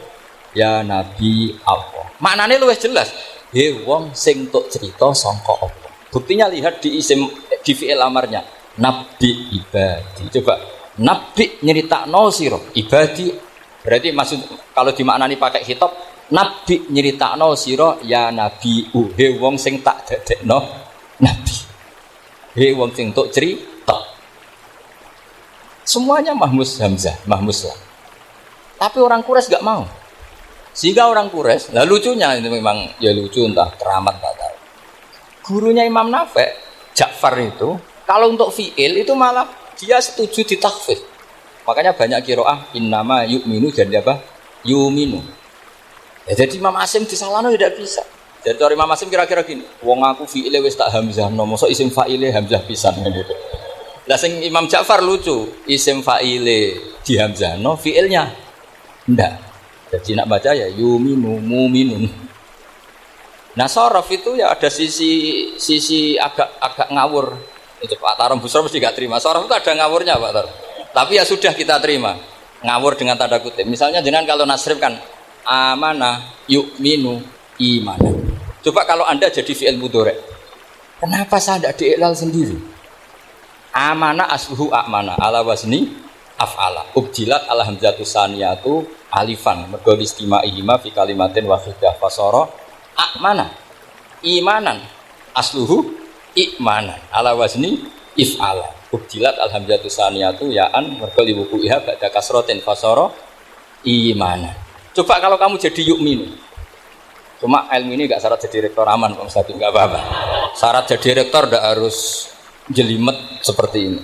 Ya Nabi Allah. Maknanya luwih jelas. He wong sing tok cerita sangka Allah. Buktinya lihat di isim di fi'il amarnya. Nabi ibadi. Coba Nabi nyeritakno sira ibadi. Berarti maksud kalau dimaknani pakai khitab Nabi nyeritakno sira ya Nabi he wong sing tak dadekno Nabi. He wong sing tok cerita. Semuanya mahmus hamzah, mahmus lah. Tapi orang Quraisy gak mau. Sehingga orang Quraisy, lah lucunya itu memang ya lucu entah keramat gak tahu. Gurunya Imam Nafi', Ja'far itu, kalau untuk fi'il itu malah dia setuju ditakfif. Makanya banyak qiraah innama yu'minu jadi apa? Yu'minu. Ya, jadi Imam Asim disalahno tidak bisa. Jadi orang Imam Asim kira-kira gini, wong aku fi'ile wis tak hamzah, mosok isim fa'ile hamzah pisan gitu. Lah sing Imam Ja'far lucu, isim fa'ile di hamzah, fi'ilnya ndak. Jadi nak baca ya yuminu muminun. Nah sorof itu ya ada sisi agak ngawur. Itu Pak Tarom Busro mesti gak terima. Sorof itu ada ngawurnya Pak Tarom. Tapi ya sudah kita terima. Ngawur dengan tanda kutip. Misalnya dengan kalau nasrif kan amanah yu'minu imanan. Coba kalau Anda jadi fi'il mudhari'. Kenapa saya tidak diiklal sendiri? Amana asluhu amana ala wazni af'ala. Ubjilat ala hamzatu saniyatu alifan. Mergo istimaihima fi kalimatin wahidah fasara amana. Imanan asluhu imanan ala wazni if'ala. Ubjilat al hamzatu saniyatu ya'an mergo liwuqu'iha ba'da kasratin fasara imanan. Coba kalau kamu jadi yu'minu. Cuma ilmu ini gak syarat jadi rektor aman Pak Ustaz, enggak apa-apa. Syarat jadi rektor tidak harus jelimet seperti ini.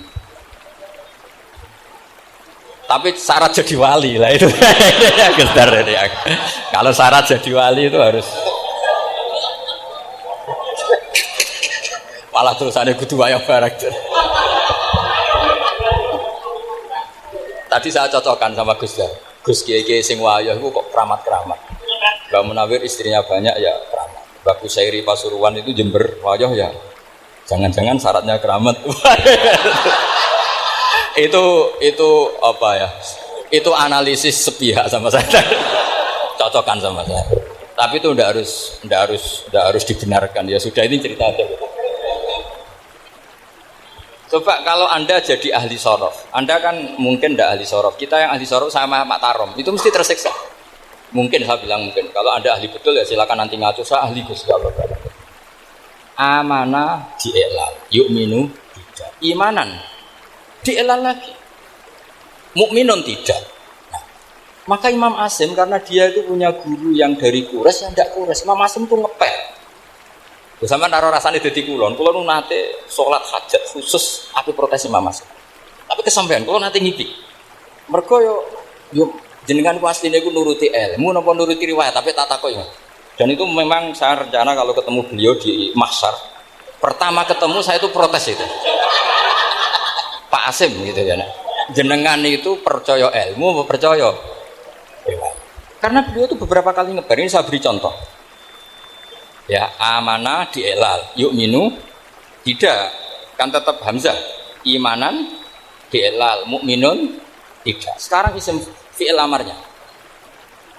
Tapi syarat jadi wali lah itu. Kalau syarat jadi wali itu harus malah terusannya kudu wayang barang. Tadi saya cocokkan sama Gus Dar. Gus Kiai sing wayah itu kok keramat-keramat. Mbak Munawir istrinya banyak ya keramat. Mbak Kusairi Pasuruan itu Jember wayah ya. Jangan-jangan syaratnya keramat. itu apa ya? Itu analisis sepihak sama saya. Cocokkan sama saya. Tapi itu tidak harus dibenarkan. Ya sudah ini cerita aja. Coba kalau Anda jadi ahli sorof, Anda kan mungkin tidak ahli sorof. Kita yang ahli sorof sama Pak Tarom itu mesti tersiksa. Mungkin saya bilang mungkin. Kalau Anda ahli betul ya silakan nanti ngacu. Saya ahli Gus kalau amanah dielal, yu'minu tidak, imanan dielal lagi, mukminun tidak. Nah, maka Imam Asim karena dia itu punya guru yang dari Quraisy yang tidak Quraisy, Imam Asim itu ngepel. Bersama naro rasanya jadi kulon nate sholat hajat khusus aku protes Imam Asim. Tapi kesampaian kulon nate ngipi. Mergo yo jenengan ku asline ku nuruti ilmu napa nuruti riwayat tapi tak takoki. Dan itu memang saya rencana kalau ketemu beliau di mahsyar, pertama ketemu saya itu protes itu. Pak Asim gitu ya. Jenengan itu percaya ilmu, percaya. Karena beliau itu beberapa kali ngebar, ini saya beri contoh. Ya, amanah dielal, yu'minu tidak, kan tetap hamzah. Imanan dielal, mukminun tidak. Sekarang isim fi'il amarnya.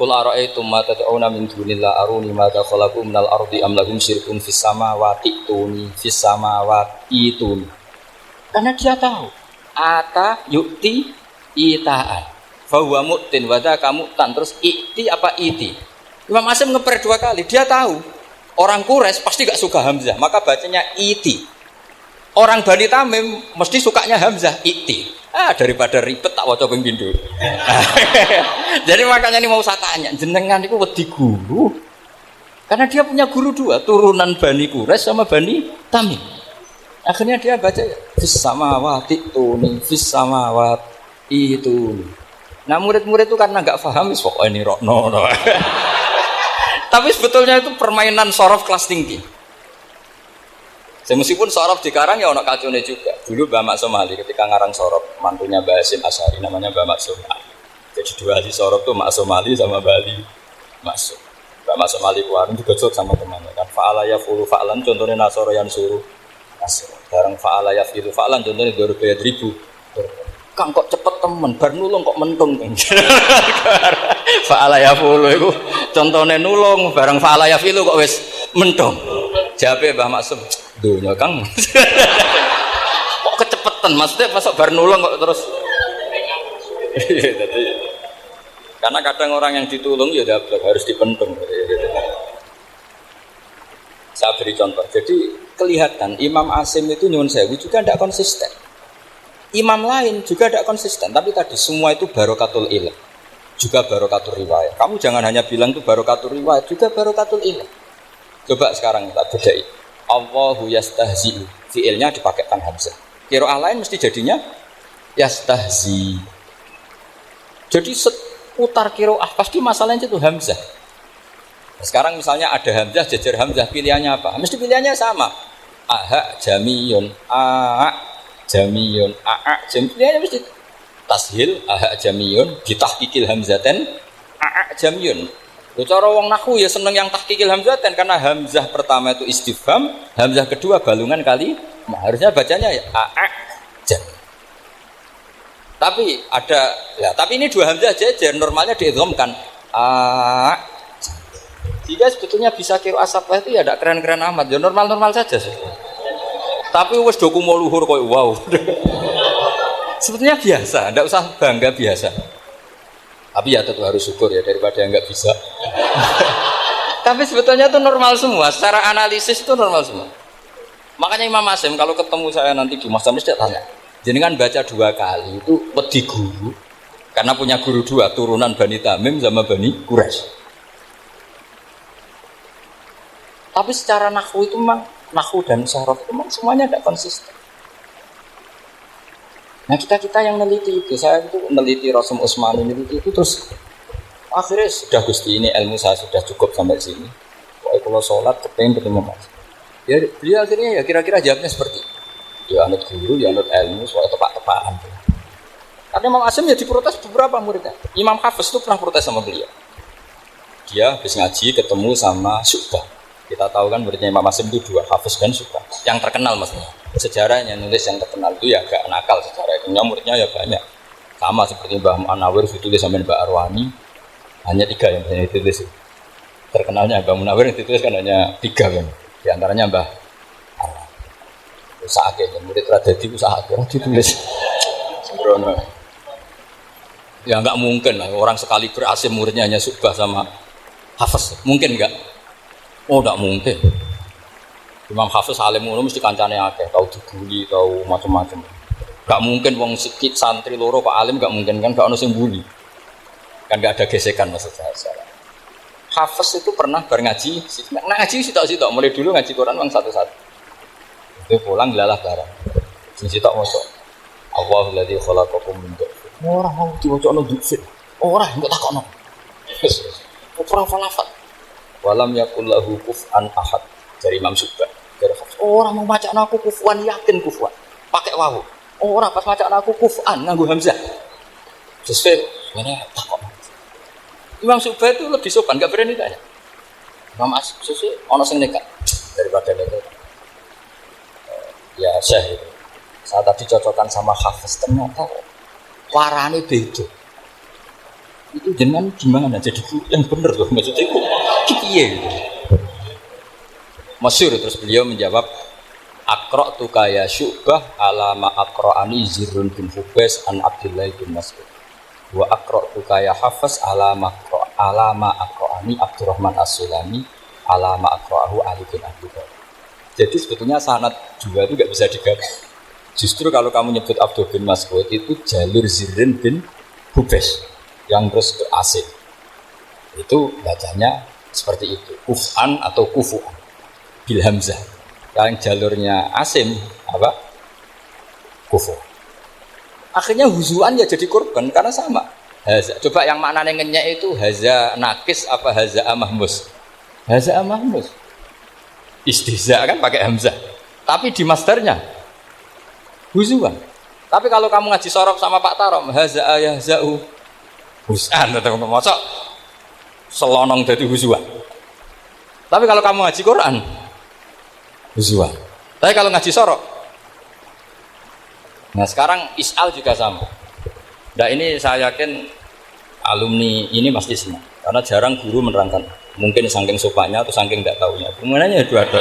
Qul ara'aytum ma tad'una min dunillah aruni ma khalaqu minal ardi am lahum syirkun fis samawati tuni fis samawati tuni. Karena dia tahu ata yu'ti itaan fa huwa mu'tin wa dzaka mu'tan terus i'ti apa iti. Imam Asim ngeper dua kali, dia tahu orang Quraisy pasti gak suka hamzah, maka bacanya iti. Orang Bani Tamim mesti sukanya hamzah iti. Daripada ribet tak waca ping pindho. Jadi makanya ini mau saya tanya, jenengan itu wedi guru. Karena dia punya guru dua, turunan Bani Quraisy sama Bani Tamim. Akhirnya dia baca fis samawati tuni fis samawati itu. Nah murid-murid itu karena enggak paham wis pokoke ini rokno. Tapi sebetulnya itu permainan sorof kelas tinggi. Meskipun sorof dikarang ya ono kacune juga. Dulu Mbak Mak Somali ketika ngarang sorof mantunya Mbak Hasim Asyari namanya Mbak Mak Somali. Jadi dua ahli sorof tuh Mak Somali sama Bali Masuk. Mbak masuk Malik Warung juga jod sama temannya kan. Fa'ala yafulu fa'lan contohnya nasoro yang suruh nasoro. Barang fa'ala yafilu fa'lan contohnya 2000. Kang kok cepet temen, bar nulung kok mentung. Fa'ala yafulu itu contohnya nulung, barang fa'ala yafilu kok wis mentung. Jawabe Mbah Maksum, dunya Kang. Kok kecepetan, maksudnya masuk bar nulung kok terus. Karena kadang orang yang ditulung ya harus dipentung. Saya beri contoh. Jadi kelihatan Imam Asim itu nyuwun sewu juga tidak konsisten. Imam lain juga tidak konsisten. Tapi tadi semua itu barokatul ilm, juga barokatul riwayat. Kamu jangan hanya bilang itu barokatul riwayat, juga barokatul ilm. Coba sekarang kita bedai. Allahu yastahzi'u. Fi'ilnya dipakaikan hamzah. Qiraah lain mesti jadinya yastahzi. Jadi seputar qiraah pasti masalahnya itu hamzah. Nah, sekarang misalnya ada hamzah jajar hamzah, pilihannya apa? Mesti pilihannya sama. Aha jamiyun, a jamiyun, a jamiyun. Pilihannya mesti tashil aha jamiyun, ditahqiqil hamzaten a jamiyun. Cara wong nahwu ya seneng yang tahqiqil hamzaten karena hamzah pertama itu istifham, hamzah kedua balungan kali. Nah, harusnya bacanya ya a jamiyun. Tapi ada, ya, tapi ini dua hamzah jajar, normalnya diidghamkan a. Jika sebetulnya bisa kira asaplah itu ya tidak keren-keren amat, ya normal-normal saja sih. Tapi wes doku mau luhur kok wow. Sebetulnya biasa, tidak usah bangga biasa. Tapi ya tentu harus syukur ya daripada yang nggak bisa. Tapi sebetulnya itu normal semua, secara analisis itu normal semua. Makanya Imam Asim kalau ketemu saya nanti di Mas Tamis dia tanya, jenengan baca 2 kali itu wedi guru, karena punya guru 2 turunan Bani Tamim sama Bani Quraisy. Tapi secara nahwu itu memang nahwu dan syarat itu memang semuanya tidak konsisten. Nah kita yang meneliti itu, saya itu meneliti Rasul Utsmani meneliti itu terus akhirnya sudah Gusti ini ilmu saya sudah cukup sampai sini. Pokoknya kalau sholat ketemu Mas. Ya dia akhirnya ya kira-kira jawabnya seperti itu. Dia anut guru, dia anut ilmu, soal tepak-tepakan. Karena Imam Asim ya diprotes beberapa muridnya. Imam Hafiz itu pernah protes sama beliau. Dia habis ngaji ketemu sama Syu'bah. Kita tahu kan muridnya Imam Asim itu 2, Hafiz dan Syu'bah. Yang terkenal maksudnya. Sejarahnya nulis yang terkenal itu ya agak nakal sejarah itu. Muridnya ya banyak. Sama seperti Mbah Munawir ditulis sama Mbah Arwani. Hanya 3 yang banyak ditulis. Terkenalnya Mbah Munawir yang ditulis kan hanya 3 kan. Di antaranya Mbah Arwani. Usaha akhirnya murid Radadi usaha akhirnya ditulis. Sembrono. Ya nggak mungkin lah orang sekali berasim muridnya hanya Syu'bah sama Hafiz. Mungkin nggak? Oh, tidak mungkin. Imam Hafiz alim ngono mesti kancane akeh, tahu dibully, tahu macam-macam. Gak mungkin wong sikit santri loro Pak alim gak mungkin kan gak ono sing bully. Kan gak ada gesekan maksud saya. Hafiz itu pernah ngaji, ngaji sitok-sitok mulai dulu ngaji Quran wong satu-satu. Itu pulang lalah barang. Sing sitok maca. Allahul ladzi khalaqakum min dha'fin. Ora mau diwacana dha'fin. Ora engko takokno. Wis. Ora falafat. Walam yakul lahu kuf'an ahad dari Imam Syu'bah. Orang mau macam aku kufuan yakin kufuan. Pakai wawu. Orang pas macam aku kuf'an nganggo hamzah. Sesuai ini takok. Imam Syu'bah itu lebih sopan, enggak berani tanya. Imam sesuai ono sing nekat daripada nekat. Ya Syekh itu. Saya tadi cocokkan sama Hafiz ternyata warane beda. Itu jenengan gimana jadi yang bener loh maksudnya itu kiye gitu. Masyhur terus beliau menjawab Aqra tu kaya Syu'bah alama aqra'ani Zirrun bin Hubais an Abdullah bin Mas'ud wa aqra tu kaya Hafiz alama aqra'ani Abdurrahman As-Sulami alama aqra'ahu Ali bin Abi Thalib. Jadi sebetulnya sanad juga itu enggak bisa digabung. Justru kalau kamu nyebut Abdul bin Mas'ud itu jalur Zirrun bin Hubais yang terus ke asing itu bacanya seperti itu kuf'an atau kufu'an bil hamzah. Yang jalurnya asim apa kufu. Akhirnya huzuan ya jadi korban karena sama haza. Coba yang maknanya ngenyek itu haza nakis apa haza mahmus. Haza mahmus istihza kan pakai hamzah tapi di masdarnya huzuan. Tapi kalau kamu ngaji sorof sama Pak Tarom haza ayahza'u husan atau masa selonong dari huzuan. Tapi kalau kamu ngaji Quran, visual. Tapi kalau ngaji sorok, nah sekarang is'al juga sama. Nah ini saya yakin alumni ini pasti senang, karena jarang guru menerangkan. Mungkin saking sopannya atau saking tidak tahunya. Kemudiannya dua-dua.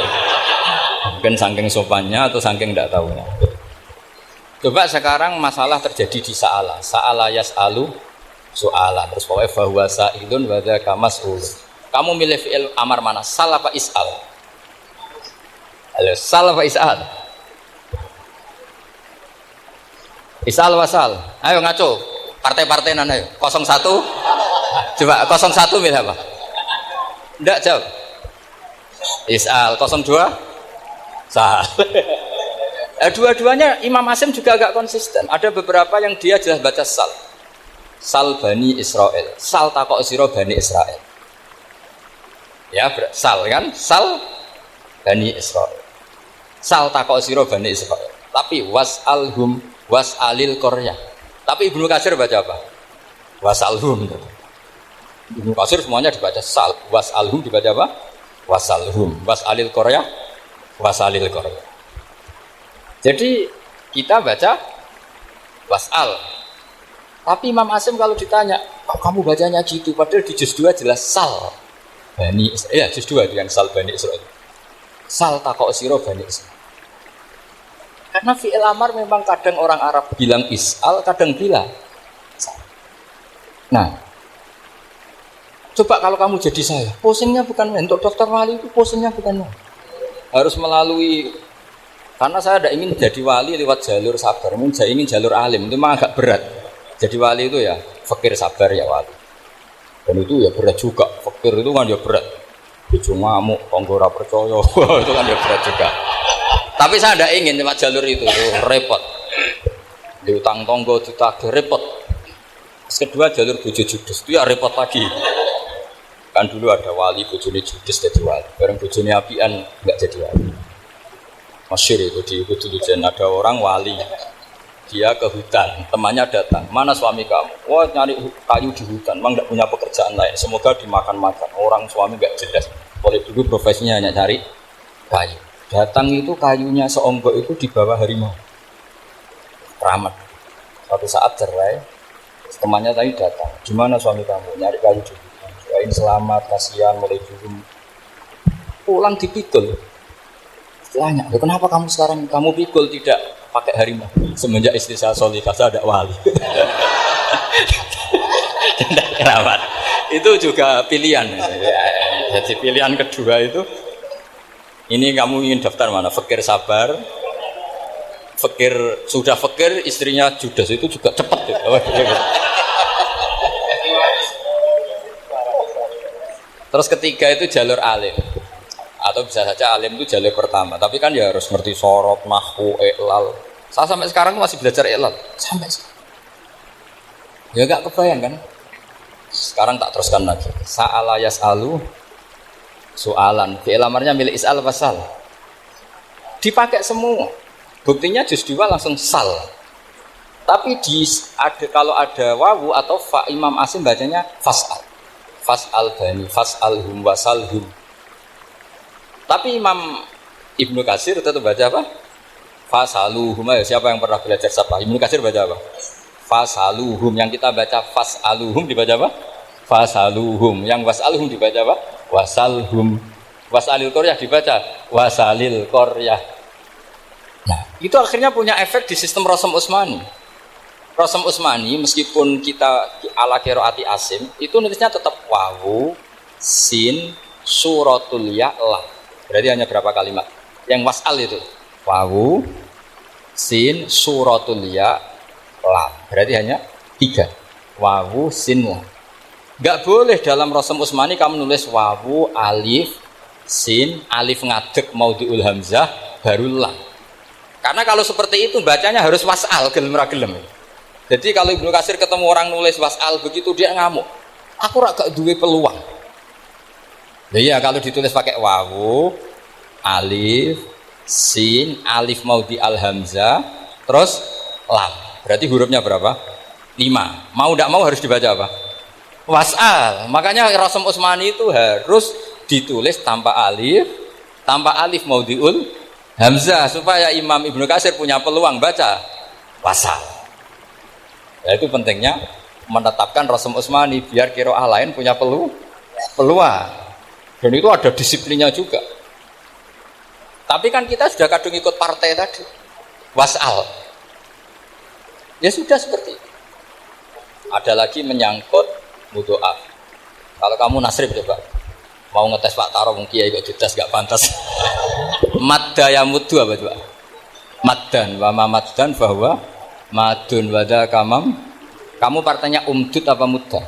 Mungkin saking sopannya atau saking tidak tahunya. Coba sekarang masalah terjadi di sa'ala. Sa'ala yas'alu so'alan. Terus pokoknya bahwa sa'ilun wadaka mas'ul. Kamu milih fi'il amar mana? Sal apa is'al? Halo, sal apa is'al? Is'al wasal. Ayo ngaco. Partai-partai nan ayo. 01. Coba 01 milih apa? Enggak jawab. Is'al. 02. Sal. Dua-duanya Imam Hasim juga agak konsisten. Ada beberapa yang dia jelas baca sal. Sal Bani Israel. Sal takok sira Bani Israel. Ya, sal kan? Sal Bani Israel. Sal takok sira Bani Israel. Tapi was'alhum was'alil qaryah. Tapi Ibnu Katsir baca apa? Was'alhum. Ibnu Katsir semuanya dibaca sal. Was'alhum dibaca apa? Was'alhum. Was'alil qaryah. Was'alil qaryah. Jadi kita baca was'al. Tapi Imam Hasim kalau ditanya, kok kamu bacanya gitu? Padahal di juz 2 jelas sal Bani Israel. Ya, juz 2 dengan sal Bani Israel. Sal takok sira Bani Israel. Karena fi'il amar memang kadang orang Arab bilang is'al, kadang bilang sal. Nah, coba kalau kamu jadi saya, posingnya bukan main. Untuk dokter wali itu posingnya bukan main. Harus melalui, karena saya tidak ingin jadi wali lewat jalur sabar, saya ingin jalur alim, itu memang agak berat. Jadi wali itu ya fakir sabar ya wali. Dan itu ya berat juga. Fakir itu kan ya berat. Bojo ngamuk, tangga ora percaya. Itu kan ya berat juga. Tapi saya tidak ingin lewat jalur itu repot. Diutang tangga ditagih repot. Terus kedua jalur bojo judes itu ya repot lagi. Kan dulu ada wali bojone judes jadi wali. Bareng bojone apian enggak jadi wali. Masyhur itu di Kudulijan ada orang wali. Dia ke hutan, temannya datang, mana suami kamu? Wah nyari kayu di hutan, memang tidak punya pekerjaan lain, semoga dimakan-makan. Orang suami nggak jelas, oleh dulu profesinya hanya cari kayu. Datang itu kayunya seonggok itu di bawah harimau. Keramat. Suatu saat cerai, temannya tadi datang, gimana suami kamu? Nyari kayu di hutan. Doain selamat, kasihan, mulai dulu. Pulang dipikul. Tanya, kenapa kamu sekarang kamu pikul tidak pakai harimau? Semenjak istri saya Solihah, saya ada wali. Tidak keramat. Itu juga pilihan. Jadi pilihan kedua itu, ini kamu ingin daftar mana? Fakir sabar, fakir sudah fakir, istrinya judes itu juga cepat. Terus ketiga itu jalur alim. Atau bisa saja alim itu jalur pertama, tapi kan ya harus ngerti sorot, nahwu, i'lal. Saya sampai sekarang masih belajar i'lal, sampai sekarang. Ya gak kebayang kan? Sekarang tak teruskan lagi. Sa'ala yas'alu soalan. Fi'il amarnya milik is'al wasal. Dipakai semua. Buktinya juz 2 langsung sal. Tapi kalau ada wawu atau fa, Imam Hasim bacanya fas'al. Fas'al bani, fas'alhum wasalhum. Tapi Imam Ibnu Katsir tetap baca apa? Fasaluhum. Siapa yang pernah belajar siapa? Ibnu Katsir baca apa? Fasaluhum. Yang kita baca fasaluhum dibaca apa? Fasaluhum. Yang wasaluhum dibaca apa? Wasalhum. Wasalil qaryah dibaca wasalil qaryah. Nah, itu akhirnya punya efek di sistem Rasam Utsmani. Rasam Utsmani meskipun kita ala qiraati Asim, itu nulisnya tetap wawu, sin, suratul ya, lam. Berarti hanya berapa kalimat? Yang wasal itu wawu, sin, suratul ya, lam. Berarti hanya 3. Wawu, sin, lam. Gak boleh dalam Rasam Utsmani kamu nulis wawu, alif, sin, alif ngadeg maudhi'ul hamzah, baru lam. Karena kalau seperti itu bacanya harus wasal, gelem ra gelem. Jadi kalau Ibnu Katsir ketemu orang nulis wasal begitu dia ngamuk. Aku rak gak duwe peluang. Ya kalau ditulis pakai wawu, alif, sin, alif maudhi al hamzah, terus lam. Berarti hurufnya berapa? 5. Mau tidak mau harus dibaca apa? Wasal. Makanya Rasam Utsmani itu harus ditulis tanpa alif maudhi'ul hamzah supaya Imam Ibnu Katsir punya peluang baca wasal. Ya, itu pentingnya menetapkan Rasul Utsmani biar qiraah lain punya peluang. Dan itu ada disiplinnya juga. Tapi kan kita sudah kadung ikut partai tadi. Wasal. Ya sudah seperti itu. Ada lagi menyangkut mudhoaf. Kalau kamu nasrib coba mau ngetes Pak Taro mungkin ya ikut dites gak pantas. Madda ya muddu apa coba? Maddan wa ma maddan bahwa madun wada kamam. Kamu partainya umdud apa mudda?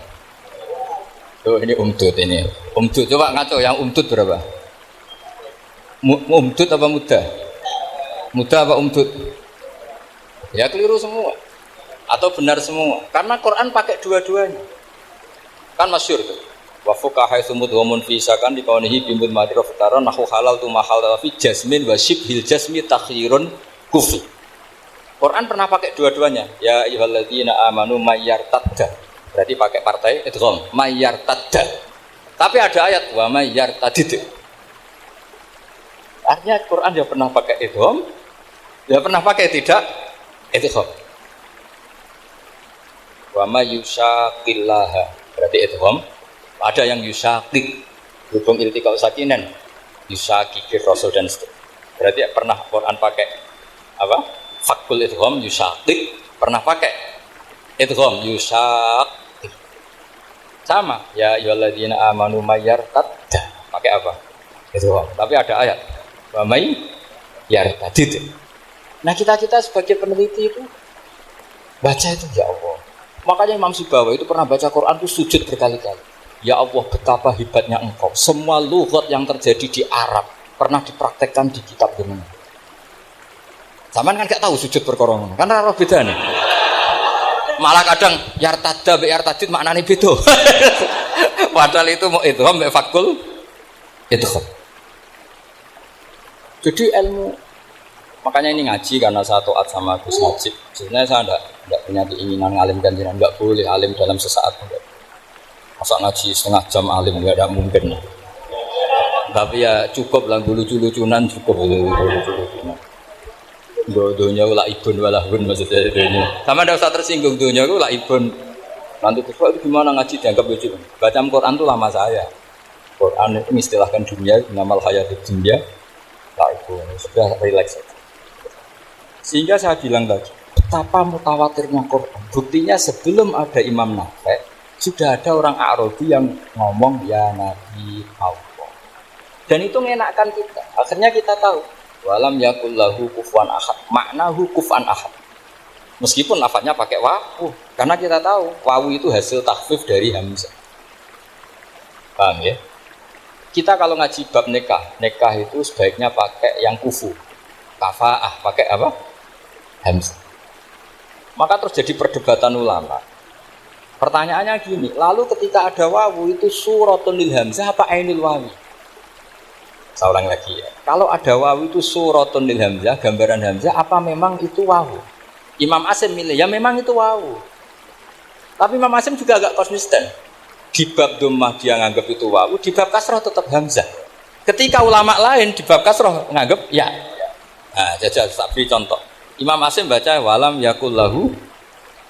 Oh ini umdud ini. Umdud coba ngaco yang umdud berapa? Umdud apa mudda? Mudda apa umdud? Ya keliru semua. Atau benar semua. Karena Quran pakai dua-duanya. Kan masyhur tuh. Wa fuqaha sumud wa munfisakan di kaunihi bimud madrif taron nahu halal tu mahal fi jasmin wa shibhil jasmi takhirun kufi. Quran pernah pakai dua-duanya. Ya ayyuhalladzina amanu mayyartadda. Berarti pakai partai idgham mayyartadda. Tapi ada ayat wa mayyartadid. Artinya Quran dia pernah pakai idgham, dia pernah pakai tidak idgham. Wa mayyushaqillaha. Berarti idgham. Ada yang yusaqik hubung iltiqa sakinan yusaqikir rasul dan seterusnya. Berarti pernah Quran pakai apa? Fakul idgham yusaqik, pernah pakai idgham yusaqik. Sama ya ayyuhalladzina amanu mayyartadda. Pakai apa? Idgham. Tapi ada ayat wa may yartadid. Nah, kita sebagai peneliti itu baca itu ya Allah. Makanya Imam Sibawi itu pernah baca Quran itu sujud berkali-kali. Ya Allah, betapa hebatnya engkau. Semua lughat yang terjadi di Arab pernah dipraktekkan di kitab ini. Zaman kan gak tahu sujud perkara ngono. Kan ora beda nih. Malah kadang yartadda be yartadid maknane beda. Padahal itu mau idgham be fakul idgham. Jadi ilmu, makanya ini ngaji karena saya taat sama Gus Najib. Sebenarnya saya enggak punya keinginan ngalimkan jenengan, enggak boleh alim dalam sesaat. Masa ngaji setengah jam alim enggak ada mungkin. Tapi ya cukup lah lucu-lucunan cukup lucu-lucunan. Dunia ulah ibun walahun maksudnya dunia. Sama ada usah tersinggung dunia ulah ibun. Nanti itu gimana ngaji dianggap lucu. Baca Quran itu lama saya. Quran itu istilahkan dunia, namal hayatid dunya. Lah itu sudah relax. Sehingga saya bilang tadi, betapa mutawatirnya Quran. Buktinya sebelum ada Imam Nafi' sudah ada orang Arabi yang ngomong ya Nabi Allah. Dan itu mengenakkan kita. Akhirnya kita tahu walam yakul lahu kufuwan ahad. Maknahu kufan ahad. Meskipun lafadznya pakai wawu, karena kita tahu wawu itu hasil takhfif dari hamzah. Paham ya? Kita kalau ngaji bab nikah itu sebaiknya pakai yang kufu. Kafaah pakai apa? Hamzah. Maka terjadi perdebatan ulama. Pertanyaannya gini, lalu ketika ada wawu itu suratun lil hamzah apa ainil wawi? Saya ulang lagi ya. Kalau ada wawu itu suratun lil hamzah, gambaran hamzah apa memang itu wawu? Imam Asim milih, ya memang itu wawu. Tapi Imam Asim juga agak konsisten. Di bab dhammah dia nganggap itu wawu, di bab kasrah tetap hamzah. Ketika ulama lain di bab kasrah nganggap ya. Nah, jajal tak beri contoh. Imam Asim baca walam yakul lahu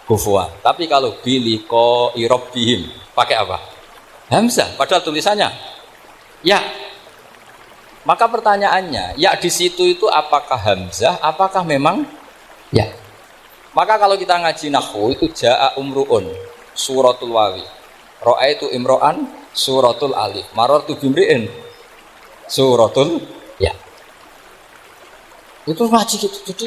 kufuwan. Tapi kalau biliko irobbihim pakai apa? Hamzah. Padahal tulisannya ya. Maka pertanyaannya, ya di situ itu apakah hamzah? Apakah memang ya? Maka kalau kita ngaji nahwu itu jaa umruun suratul wawi, ra'aitu imro'an suratul alif, marartu bimri'in suratul ya. Itu ngaji gitu. Jadi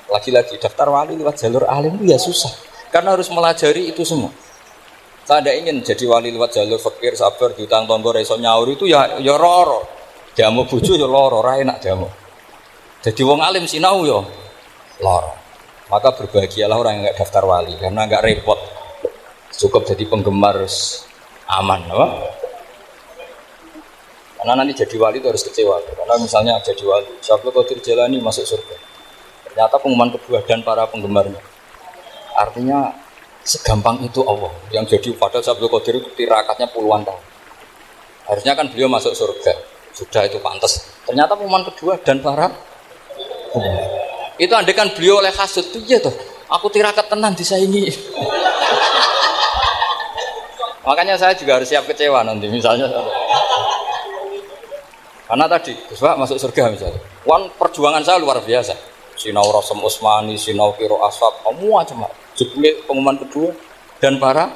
lagi-lagi daftar wali lewat jalur alim itu ya susah karena harus melajari itu semua. Saya tidak ingin jadi wali lewat jalur fakir, sabar, diutang tonggo, reso nyaur itu ya roro. Jamu bojo ya loro, ora enak jamu. Jadi wong alim sinau ya loro. Maka berbahagialah orang yang enggak daftar wali karena enggak repot. Cukup jadi penggemar aman, apa? Karena nanti jadi wali itu harus kecewa. Karena misalnya jadi wali, Syaikhul Qadir Jalani masuk surga. Ternyata pengumuman kedua dan para penggemarnya. Artinya segampang itu Allah yang jadi padahal Syaikhul Qadir itu tirakatnya puluhan tahun. Harusnya kan beliau masuk surga. Sudah itu pantas. Ternyata pengumuman kedua dan para itu andai kan beliau oleh hasud tuh ya tuh. Aku tirakat tenan disaingi. Makanya saya juga harus siap kecewa nanti misalnya. Karena tadi Gus Pak masuk surga misalnya. Perjuangan saya luar biasa. Sinau Rasem Usmani, sinau Kiro Aswad, semua cuma jebule pengumuman kedua dan para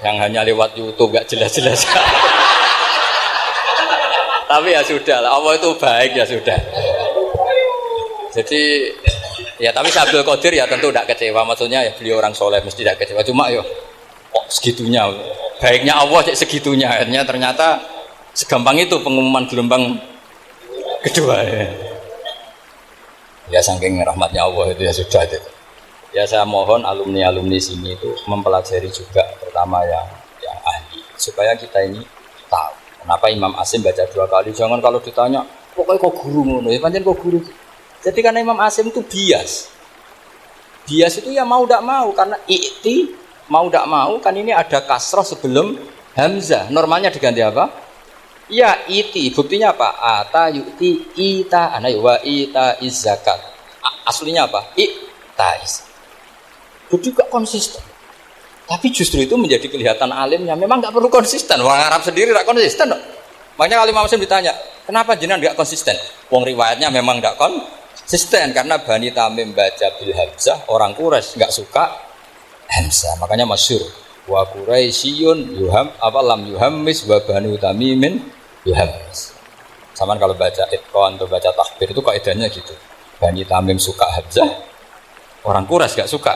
yang hanya lewat YouTube gak jelas-jelas. Tapi ya sudah lah, Allah itu baik ya sudah. Jadi ya tapi Abdul Qadir ya tentu tidak kecewa, maksudnya ya beliau orang soleh mesti tidak kecewa. Cuma yo kok segitunya, baiknya Allah segitunya. Akhirnya ternyata segampang itu pengumuman gelombang kedua ya. Ya saking rahmatnya Allah itu ya sudah itu. Ya saya mohon alumni sini itu mempelajari juga pertama yang ahli supaya kita ini tahu. Kenapa Imam Asim baca 2 kali? Jangan kalau ditanya, pokoknya kok guru ngono, ya pancen kok guru. Jadi karena Imam Asim itu bias. Bias itu ya mau tidak mau karena i'ti mau tidak mau kan ini ada kasroh sebelum hamzah. Normalnya diganti apa? Ya iti. Buktinya apa? Ata yu'ti ita ana wa ita zakat. Aslinya apa? Ita is. Itu juga konsisten. Tapi justru itu menjadi kelihatan alimnya. Memang nggak perlu konsisten. Orang Arab sendiri nggak konsisten. Makanya kalau Imam Muslim ditanya, kenapa jenengan nggak konsisten? Wong riwayatnya memang nggak konsisten karena Bani Tamim baca bil hamzah, orang Quraisy nggak suka hamzah. Makanya masyhur wa Quraisyun yuham apa lam yuhammis wa Banu Tamimin yuhammis. Sama kalau baca itqan atau baca takbir itu kaidahnya gitu. Bani Tamim suka hamzah, orang Quraisy nggak suka.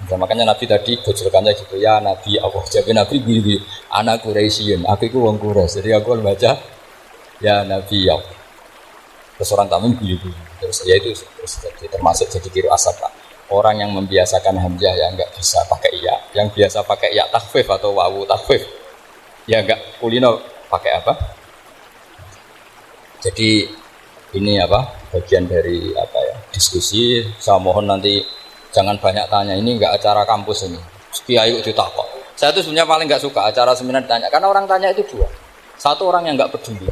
Ya, makanya Nabi tadi bojolkannya gitu ya Nabi Allah jawab Nabi gini anak Quraisyun aku itu wong Quraisy jadi aku baca ya Nabi ya terus orang Tamim gini terus ya itu terus jadi termasuk jadi kiri asap Pak. Orang yang membiasakan hamzah ya nggak bisa pakai iya yang biasa pakai ya takhfif atau wawu takhfif ya nggak kulino pakai apa jadi ini apa bagian dari apa ya diskusi saya mohon nanti jangan banyak tanya, ini enggak acara kampus ini. Kiai itu ditakok. Saya itu sebenarnya paling enggak suka acara seminar ditanya, karena orang tanya itu dua. Satu orang yang enggak peduli.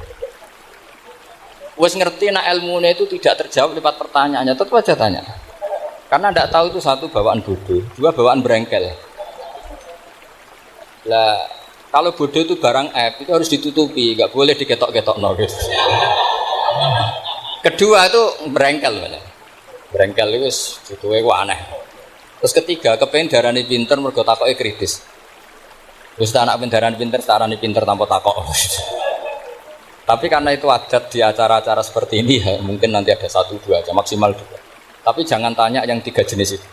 Wes ngerti nak ilmunya itu tidak terjawab lewat pertanyaannya, tetap aja tanya. Karena enggak tahu itu satu bawaan bodoh, dua bawaan berengkel. Lah, kalau bodoh itu barang aib, itu harus ditutupi, enggak boleh diketok-ketok gitu. Kedua itu berengkel benar. Berengkel itu butuhnya kok aneh. Terus ketiga, kepengen darani pinter mergo takoke kritis. Wis anak darani pinter, darani pinter tanpa takok. Tapi karena itu adat di acara-acara seperti ini ya, mungkin nanti ada 1, 2 aja, maksimal 2. Tapi jangan tanya yang 3 jenis itu.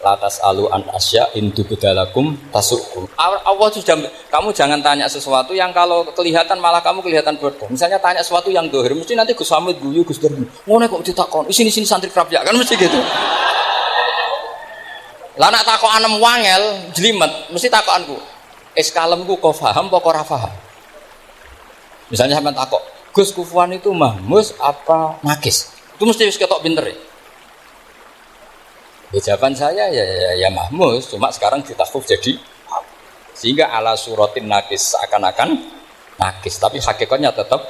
Latas alu an asya indu bedalakum tasukum. Allah sudah kamu jangan tanya sesuatu yang kalau kelihatan malah kamu kelihatan bodoh. Misalnya tanya sesuatu yang dohir, mesti nanti Gus Hamid guyu Gus Darmi. Ngono kok ditakon. Sini santri kerap ya kan mesti gitu. Lah nak takokan wangel jlimet, mesti takokanku. Kalemku kok paham apa ora paham? Misalnya sampean takok, Gus Kufuan itu mahmus apa nakis? Itu mesti wis ketok pinter ya. Ya, jawaban saya ya mahmus, cuma sekarang ditakhfif jadi sehingga ala suratin nakis seakan-akan nakis, tapi hakikatnya tetap.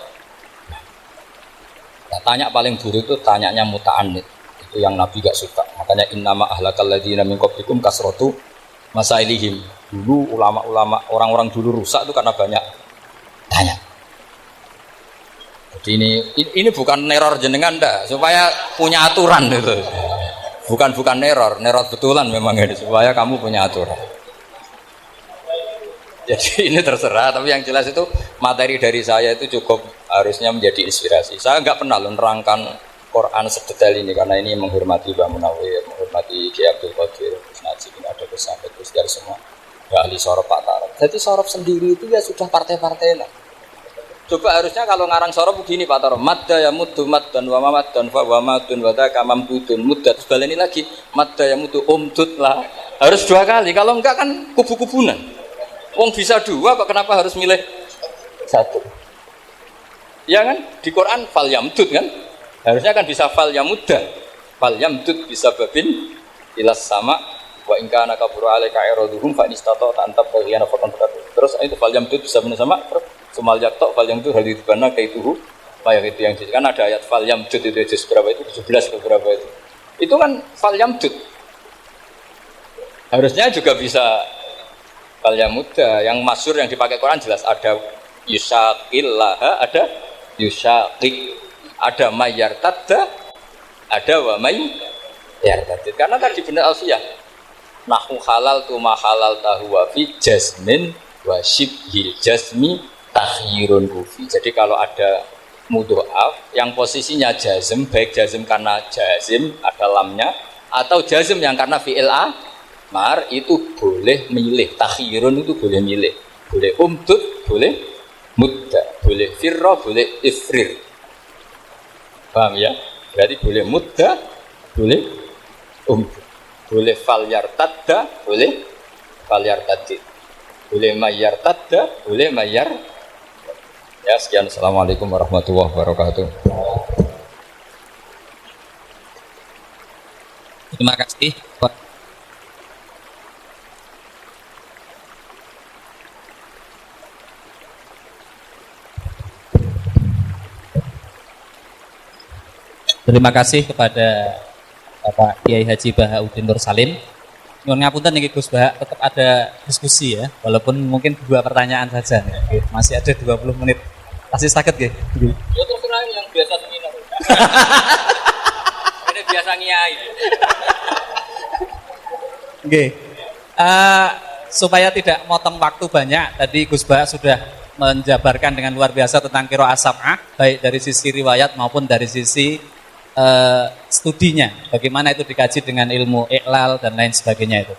Nah, tanya paling buruk itu tanyanya muta'annid, itu yang Nabi gak suka. Makanya innama ahlakal ladzina min qablikum kasratu masailihim. Dulu ulama-ulama orang-orang dulu rusak itu karena banyak tanya. Jadi ini bukan neror jenengan dah, supaya punya aturan gitu. Bukan neror betulan memang ini supaya kamu punya aturan. Jadi ini terserah, tapi yang jelas itu materi dari saya itu cukup harusnya menjadi inspirasi. Saya nggak pernah menerangkan Quran sedetail ini karena ini menghormati Mbah Munawir, menghormati Ki Abdul Qadir, Gus Najib, ada Gus Samit, Gus dari semua, ya ahli sorof Pak Tarab. Jadi sorof sendiri itu ya sudah partai-partai lah. Coba harusnya kalau ngarang sorof begini Pak Tarab, madda ya muddu maddan wa mamaddan fa wa madun wa daka mamdudun muddat. Sebelah ini lagi madda ya muddu umdud lah. Harus 2 kali, kalau enggak kan kubu-kubunan. Wong bisa 2 kok kenapa harus milih 1? Ya kan? Di Quran fal yamdud kan? Harusnya kan bisa fal yamudda. Fal yamdud bisa babin ilas sama Wa in kana kabura alaika iraduhum fa inistata ta'antab baghiyana faqan faqat. Terus itu fal yamdud bisa sama sumal yakta fal yamdud haditsana kaituhu kayak itu yang kan ada ayat fal yamdud itu juz berapa itu 17 beberapa itu. Itu kan fal yamdud. Harusnya juga bisa fal yamudda. Yang masyhur yang dipakai Quran jelas ada yusaqillaha, ada yusaqik, ada mayyartadda, ada wa mayyartadid. Karena tadi benar alfiyah. Nahu halal tu ma halal tahu wa fi jazmin wa syibhil jazmi takhirun kufi. Jadi kalau ada mudhoaf yang posisinya jazm, baik jazm karena jazm ada lamnya atau jazm yang karena fi'il amar, itu boleh milih. Takhirun itu boleh milih. Boleh umdud, boleh mudda, boleh firra, boleh ifrir. Paham ya? Berarti boleh mudda, boleh umdud. Boleh fal yartadda, boleh fal yartadid. Boleh mayyar tadda, boleh mayyar. Ya, sekian. Assalamualaikum warahmatullahi wabarakatuh. Terima kasih. Terima kasih kepada Bapak Kiai Haji Bahauddin Nur Salim. Nyuwun ngapunten niki Gus Bah, tetap ada diskusi ya, walaupun mungkin 2 pertanyaan saja. Oke, masih ada 20 menit. Pasti sakit nggih. Ya terserah yang biasa seminar. Ini biasa ngiyai. Oke. Supaya tidak motong waktu banyak, tadi Gus Bah sudah menjabarkan dengan luar biasa tentang qiraah sab'ah, baik dari sisi riwayat maupun dari sisi studinya, bagaimana itu dikaji dengan ilmu iqlal dan lain sebagainya itu.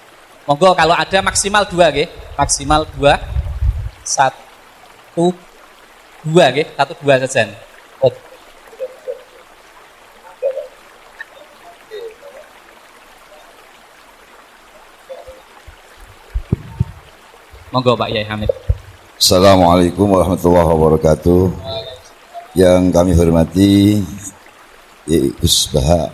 Monggo kalau ada maksimal 2 nggih, maksimal 2, 1, 2 nggih, 1 2 saja. Monggo Pak Yai Hamid. Assalamualaikum warahmatullahi wabarakatuh. Yang kami hormati Gus Bah.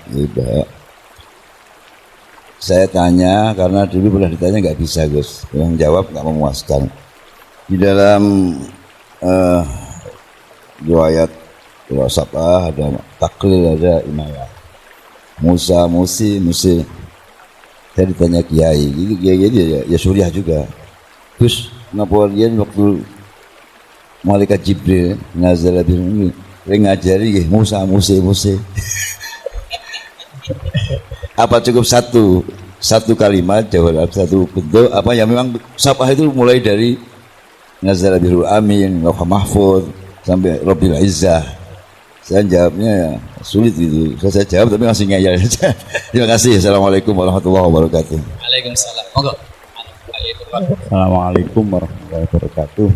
Saya tanya karena dulu pernah ditanya nggak bisa Gus, yang jawab nggak memuaskan. Di dalam riwayat Sabah ada taklil, ada inayah, Musa, Musi. Saya ditanya Kiai, itu Kiai ya Suriah juga. Gus, kenapa dia waktu malaikat Jibril nazala bihi ngajari Musa. Apa cukup satu kalimat jawab satu bentuk apa yang memang Sabah itu mulai dari nazala bihi amin, lauh mahfuz sampai Rabbil Izzah. Saya jawabnya ya, sulit itu. Saya jawab tapi masih ngeyel saja. Terima kasih. Assalamualaikum warahmatullahi wabarakatuh. Waalaikumsalam. Monggo. Assalamualaikum warahmatullahi wabarakatuh.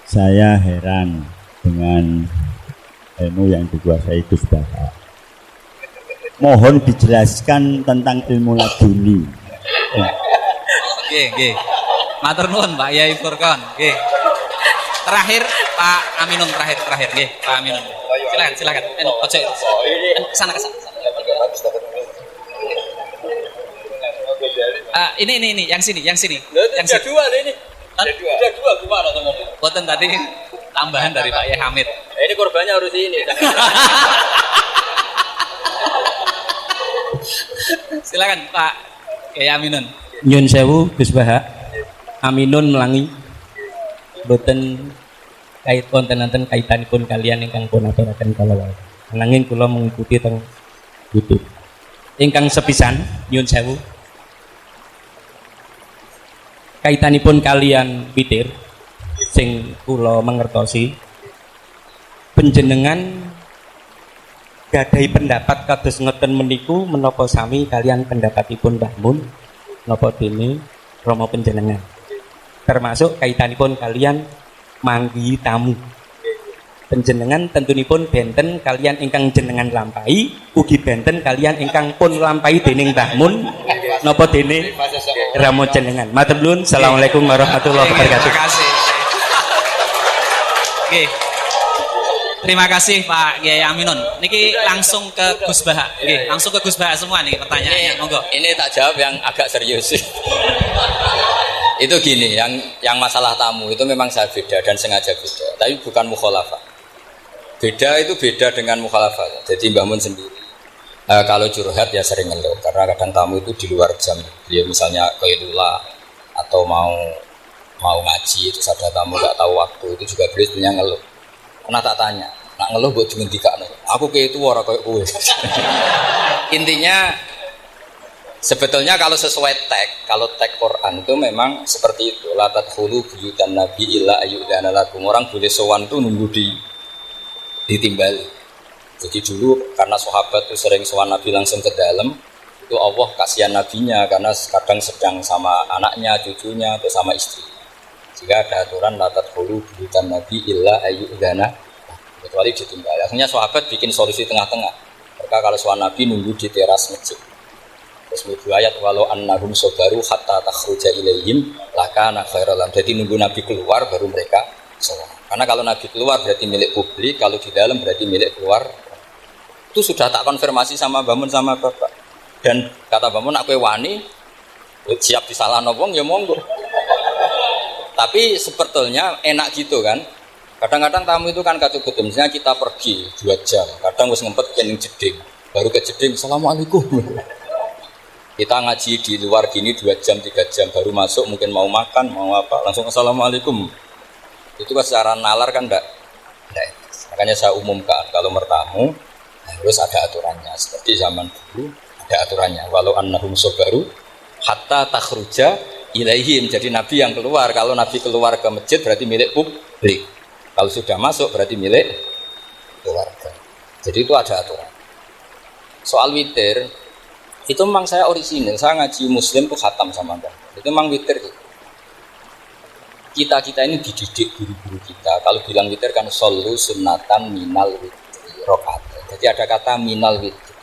Saya heran dengan ilmu yang dikuasai Gus Bah. Mohon dijelaskan tentang ilmu laduni. Nggih. Matur nuwun Pak Yai Furqon. Nggih. Terakhir Pak Aminun terakhir nggih, Pak Aminun. Silakan. Ojo. Kesana. Ini yang sini. Yang Dua ini. Ada dua gimana teman-teman? Boten tadi tambahan dari Pak Yai Hamid. Ini korbannya harus ini. Silakan Pak Yai Aminun. Nyun sewu Gus Bah. Aminun melangi. Boten wonten kaitanipun kalian ingkang pun aturaken kala wau. Nanging kula mengikuti teng YouTube. Ingkang sepisan nyun sewu. Kaitanipun kalian witir sing kula mangertosi panjenengan gadahi pendapat kados ngoten meniku menapa sami kalian pendapatipun Mbah Mun napa dene Rama panjenengan, termasuk kaitanipun kalian manggihi tamu panjenengan tentunipun benten kalian ingkang jenengan lampahi ugi benten kalian ingkang pun lampahi dening Mbah Mun napa dene Rama jenengan. Matur nuwun. Assalamualaikum warahmatullahi wabarakatuh. Terima kasih. Oke. Terima kasih Pak Kiai Aminun. Niki langsung ke Gus Baha. Nggih, langsung ke Gus Baha semua nih pertanyaannya. Monggo. Ini tak jawab yang agak serius. Itu gini, yang masalah tamu itu memang saya beda dan sengaja beda, tapi bukan mukhalafah. Beda itu beda dengan mukhalafah. Jadi Mbah Mun sendiri kalau curhat ya sering ngeluh karena kadang tamu itu di luar jam. Dia misalnya qaidullah atau mau ngaji terus ada tamu nggak tahu waktu itu juga beliau punya ngeluh. Pernah tak tanya, nak ngeluh buat ngendikane. Aku kayak itu ora kayak kowe. Intinya sebetulnya kalau sesuai kalau teks Quran itu memang seperti itu. La tadkhulu buyutan nabi illa ayyudana lakum. Orang boleh sowan tuh nunggu ditimbali. Jadi dulu karena sahabat tuh sering sowan Nabi langsung ke dalam, itu Allah kasihan nabinya karena kadang sedang sama anaknya, cucunya atau sama istri. Jika ada aturan la tadkhulu buyutan nabi illa ayyudana kecuali ditimbali. Akhirnya sahabat bikin solusi tengah-tengah. Mereka kalau sowan Nabi nunggu di teras masjid. Terus minggu ayat walau annahum sobaru hatta takhruja ilaihim lakana khairalan. Jadi nunggu Nabi keluar baru mereka sholat. Karena kalau Nabi keluar berarti milik publik, kalau di dalam berarti milik keluar. Itu sudah tak konfirmasi sama Bamun sama Bapak. Dan kata Bamun aku wani siap disalahno wong ya monggo. Tapi sebetulnya enak gitu kan. Kadang-kadang tamu itu kan kata betul. Misalnya kita pergi 2 jam, kadang harus ngempet kening jeding. Baru ke jeding, assalamualaikum. Kita ngaji di luar gini 2 jam, 3 jam baru masuk mungkin mau makan, mau apa, langsung assalamualaikum. Itu kan secara nalar kan enggak. Makanya saya umumkan kalau bertamu harus ada aturannya. Seperti zaman dulu ada aturannya. Walau annahum sobaru hatta takhruja ilaihim. Jadi Nabi yang keluar. Kalau Nabi keluar ke masjid berarti milik publik. Kalau sudah masuk berarti milik keluarga. Jadi itu ada aturan. Soal witir itu memang saya orisinil, saya ngaji muslim tuh khatam sama Mbak. Itu memang witir gitu. Kita ini dididik guru-guru kita. Kalau bilang witir kan solu sunatan minal witir rokat. Jadi ada kata minal witir.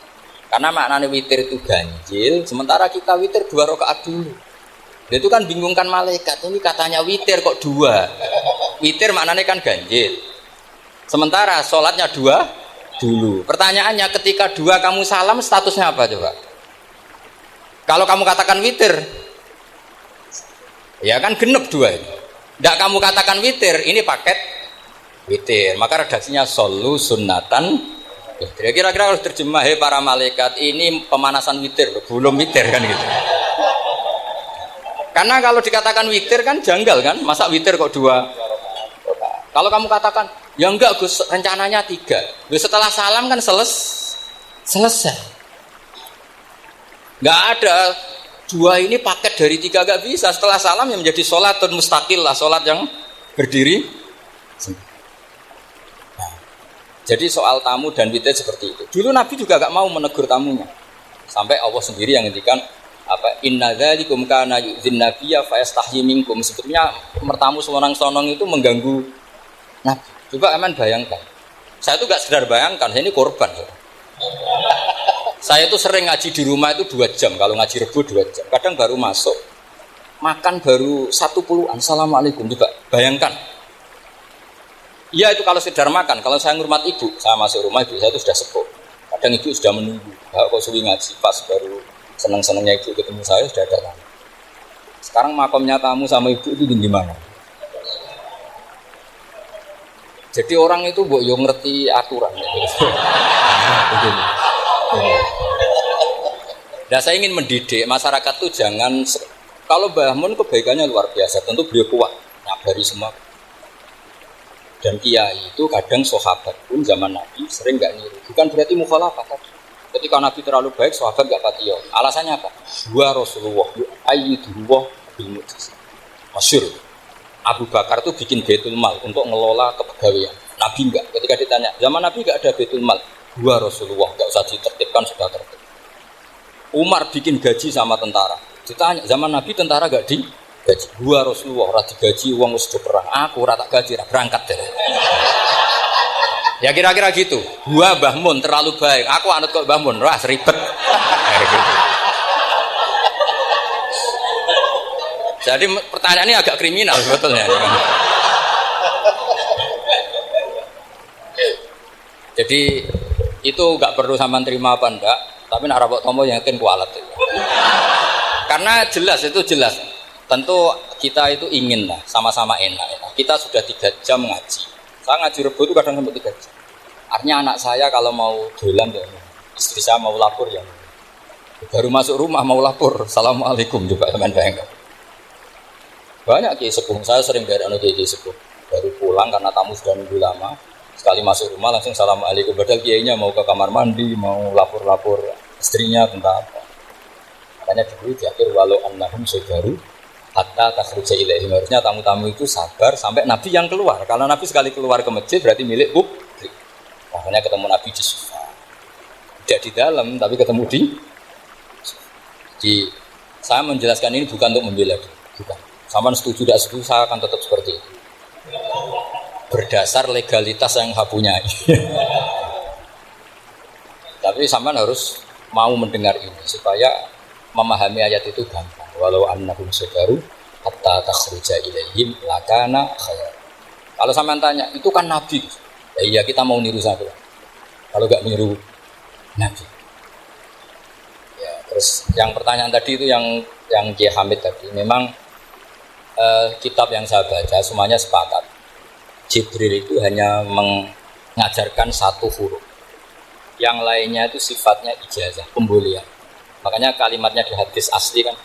Karena maknanya witir itu ganjil, sementara kita witir 2 rakaat dulu. Itu kan bingungkan malaikat. Ini katanya witir kok 2. Witir maknanya kan ganjil. Sementara sholatnya 2 dulu. Pertanyaannya ketika 2 kamu salam statusnya apa coba? Kalau kamu katakan witir, ya kan genep 2 ini. Tidak kamu katakan witir, ini paket witir. Maka redaksinya solu sunnatan. Kira-kira harus terjemah, hei para malaikat, ini pemanasan witir, belum witir kan gitu. Karena kalau dikatakan witir kan janggal kan, masa witir kok 2? Kalau kamu katakan, ya enggak Gus, rencananya 3. Setelah salam kan selesai. Enggak ada 2 ini paket dari 3 enggak bisa. Setelah salam yang menjadi sholatun mustaqil lah, sholat yang berdiri. Nah, jadi soal tamu dan witir seperti itu. Dulu Nabi juga enggak mau menegur tamunya. Sampai Allah sendiri yang ngendikan apa inna dzalikum kana yu'dzin nabiyya fa yastahyi minkum. Sebetulnya mertamu sonong-sonong itu mengganggu Nabi. Coba aman bayangkan. Saya itu enggak sekedar bayangkan, saya ini korban. Saya itu sering ngaji di rumah itu 2 jam, kalau ngaji Rebo 2 jam. Kadang baru masuk, makan baru 1 assalamualaikum. Coba bayangkan. Iya itu kalau sekedar makan. Kalau saya ngurmat ibu, saya masuk rumah ibu saya itu sudah sepuh. Kadang ibu sudah menunggu. Kok suwi ngaji pas baru senang-senangnya ibu ketemu saya sudah datang. Sekarang makomnya tamu sama ibu itu di mana? Jadi orang itu mbok yo ngerti aturan. Nah saya ingin mendidik masyarakat tuh jangan, kalau Mbah Mun kebaikannya luar biasa, tentu beliau kuat nyabari semua. Dan kiai itu kadang sahabat pun zaman Nabi sering nggak niru, bukan berarti mukhalafah tadi. Ketika Nabi terlalu baik, sahabat nggak patio. Alasannya apa? Dua Rasulullah, ayyidullah bil mujizat. Masyhur. Abu Bakar tuh bikin Baitul Mal untuk ngelola kepegawaian. Nabi enggak. Ketika ditanya, zaman Nabi enggak ada Baitul Mal. Dua Rasulullah enggak usah ditertibkan, sudah tertib. Umar bikin gaji sama tentara. Ditanya, zaman Nabi tentara enggak digaji. Dua Rasulullah ora digaji, wong wis perang. Aku ora tak gaji, ora berangkat deh. Ya kira-kira gitu. Gua Mbah Mun terlalu baik. Aku anut kok Mbah Mun, wah seribet. Jadi pertanyaan ini agak kriminal sebetulnya. Jadi itu nggak perlu sampean terima apa enggak, tapi nak rapok tomo yakin kualat. Karena jelas itu jelas. Tentu kita itu ingin lah sama-sama enak. Kita sudah 3 jam ngaji. Saya ngaji Rebo itu kadang sampai 3 jam. Artinya anak saya kalau mau dolan ya, istri saya mau lapor ya. Baru masuk rumah mau lapor, assalamualaikum juga teman bayangkan. Banyak kiai sepuh, saya sering dari anak kiai sepuh. Baru pulang karena tamu sudah nunggu lama. Sekali masuk rumah langsung assalamualaikum. Padahal kiainya mau ke kamar mandi, mau lapor-lapor istrinya tentang apa. Makanya dulu di akhir walau annahum sajaru hatta takhruja ilaihim. Harusnya tamu-tamu itu sabar sampai Nabi yang keluar. Kalau Nabi sekali keluar ke masjid berarti milik publik. Makanya ketemu Nabi di Sufa. Tidak di dalam tapi ketemu di saya menjelaskan ini bukan untuk membela dia, bukan. Sampai setuju tidak setuju saya akan tetap seperti itu. Berdasar legalitas yang saya punya. Tapi sampean harus mau mendengar ini supaya memahami ayat itu gampang. Walau annahum sabaru hatta takhruja ilaihim lakana khair. Kalau sampean tanya, itu kan nabi. Ya iya kita mau niru saja. Kalau enggak niru nabi. Ya, terus yang pertanyaan tadi itu yang Kiai Hamid tadi, memang kitab yang saya baca semuanya sepakat. Jibril itu hanya mengajarkan satu huruf. Yang lainnya itu sifatnya ijazah, pembolehan. Makanya kalimatnya di hadis asli kan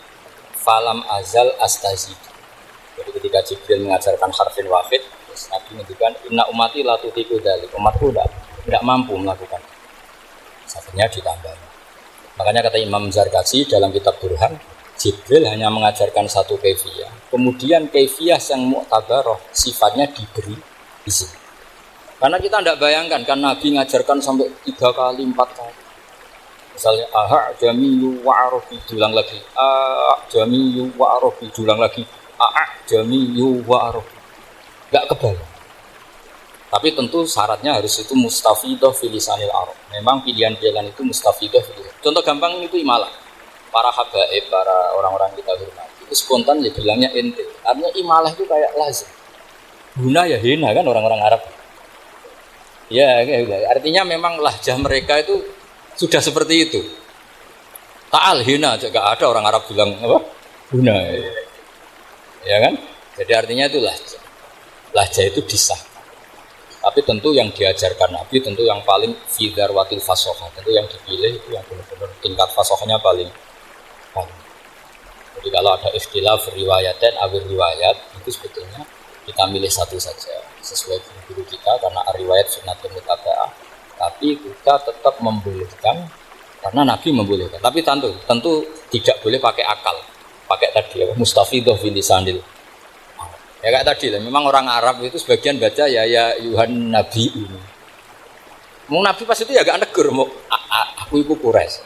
falam azal astazid. Jadi ketika Jibril mengajarkan harfin wahid, Nabi menunjukkan inna umati la tutiku dzalik. Umatku tidak mampu melakukan. Satunya ditambah. Makanya kata Imam Zarkashi dalam kitab Burhan, Jibril hanya mengajarkan satu kaifiyah. Kemudian kaifiyah yang mu'tabarah sifatnya diberi izin. Karena kita tidak bayangkan kan Nabi mengajarkan sampai 3 kali, 4 kali. Misalnya jamiyu wa arabi diulang lagi. Jamiyu wa arabi diulang lagi. Jamiyu wa arabi. Enggak kebayang. Tapi tentu syaratnya harus itu mustafidah fil lisanil Arab. Memang pilihan-pilihan itu mustafidah fil. Contoh gampang itu imalah. Para habaib, para orang-orang kita hormati itu spontan ya bilangnya ente. Artinya imalah itu kayak lazim. Guna ya hina kan orang-orang Arab. Ya, artinya memang lahjah mereka itu sudah seperti itu. Ta'al hina juga ada orang Arab bilang apa? Guna. Ya kan? Jadi artinya itu lahjah. Lahjah itu disah. Tapi tentu yang diajarkan Nabi tentu yang paling fidar watil fasohah. Tentu yang dipilih itu yang benar-benar tingkat fasohnya paling. Jadi kalau ada ikhtilaf riwayatan awil riwayat itu sebetulnya kita milih satu saja sesuai guru kita karena riwayat sunnatun mutaba'ah. Tapi kita tetap membolehkan karena Nabi membolehkan. Tapi tentu tidak boleh pakai akal, pakai tadi mustafidah fil lisanil. Ya kayak tadi lah, memang orang Arab itu sebagian baca ya Yuhan Nabi ini. Mau Nabi pas itu ya agak negur, mau aku ibu Quraisy.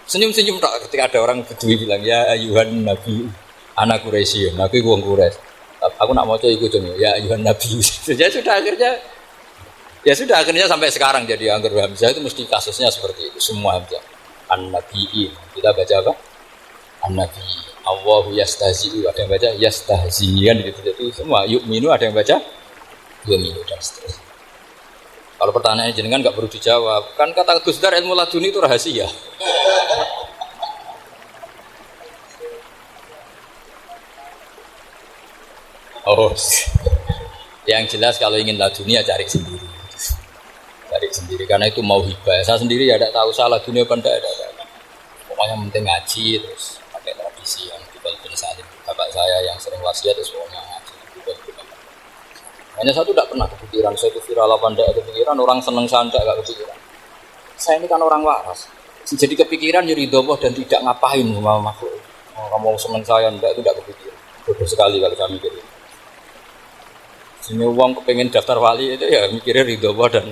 Senyum-senyum tak ketika ada orang Bedui bilang ya Yuhan Nabi, anak Quraisy, aku ibu Quraisy. Aku nak mau coba ikut cuma ya Yuhan Nabi. Ya sudah akhirnya sampai sekarang jadi angger Hamzah itu mesti kasusnya seperti itu semua Hamzah. An-Nabiin kita baca apa? An-Nabi. Allahu yastahzi'u ada yang baca yastahzi'an gitu. Jadi semua yu'minu ada yang baca yu'minu dan seterusnya. Kalau pertanyaannya jenengan enggak perlu dijawab. Kan kata Gus Dar ilmu laduni itu rahasia. Oh. Yang jelas kalau ingin laduni ya cari sendiri. Cari sendiri karena itu mau hibah. Saya sendiri ya enggak tahu salah dunia apa enggak ada. Pokoknya penting ngaji terus pakai tradisi yang bin Salim, bapak saya yang sering wasiat itu semuanya ngaji. Hanya satu tidak pernah kepikiran, saya itu viral apa tidak kepikiran, orang seneng saya tidak kepikiran. Saya ini kan orang waras, jadi kepikiran jadi doboh dan tidak ngapain sama makhluk. Kamu seneng saya tidak kepikiran. Bodoh sekali kalau saya mikir itu. Sini uang kepengen daftar wali itu ya mikirnya ridho dan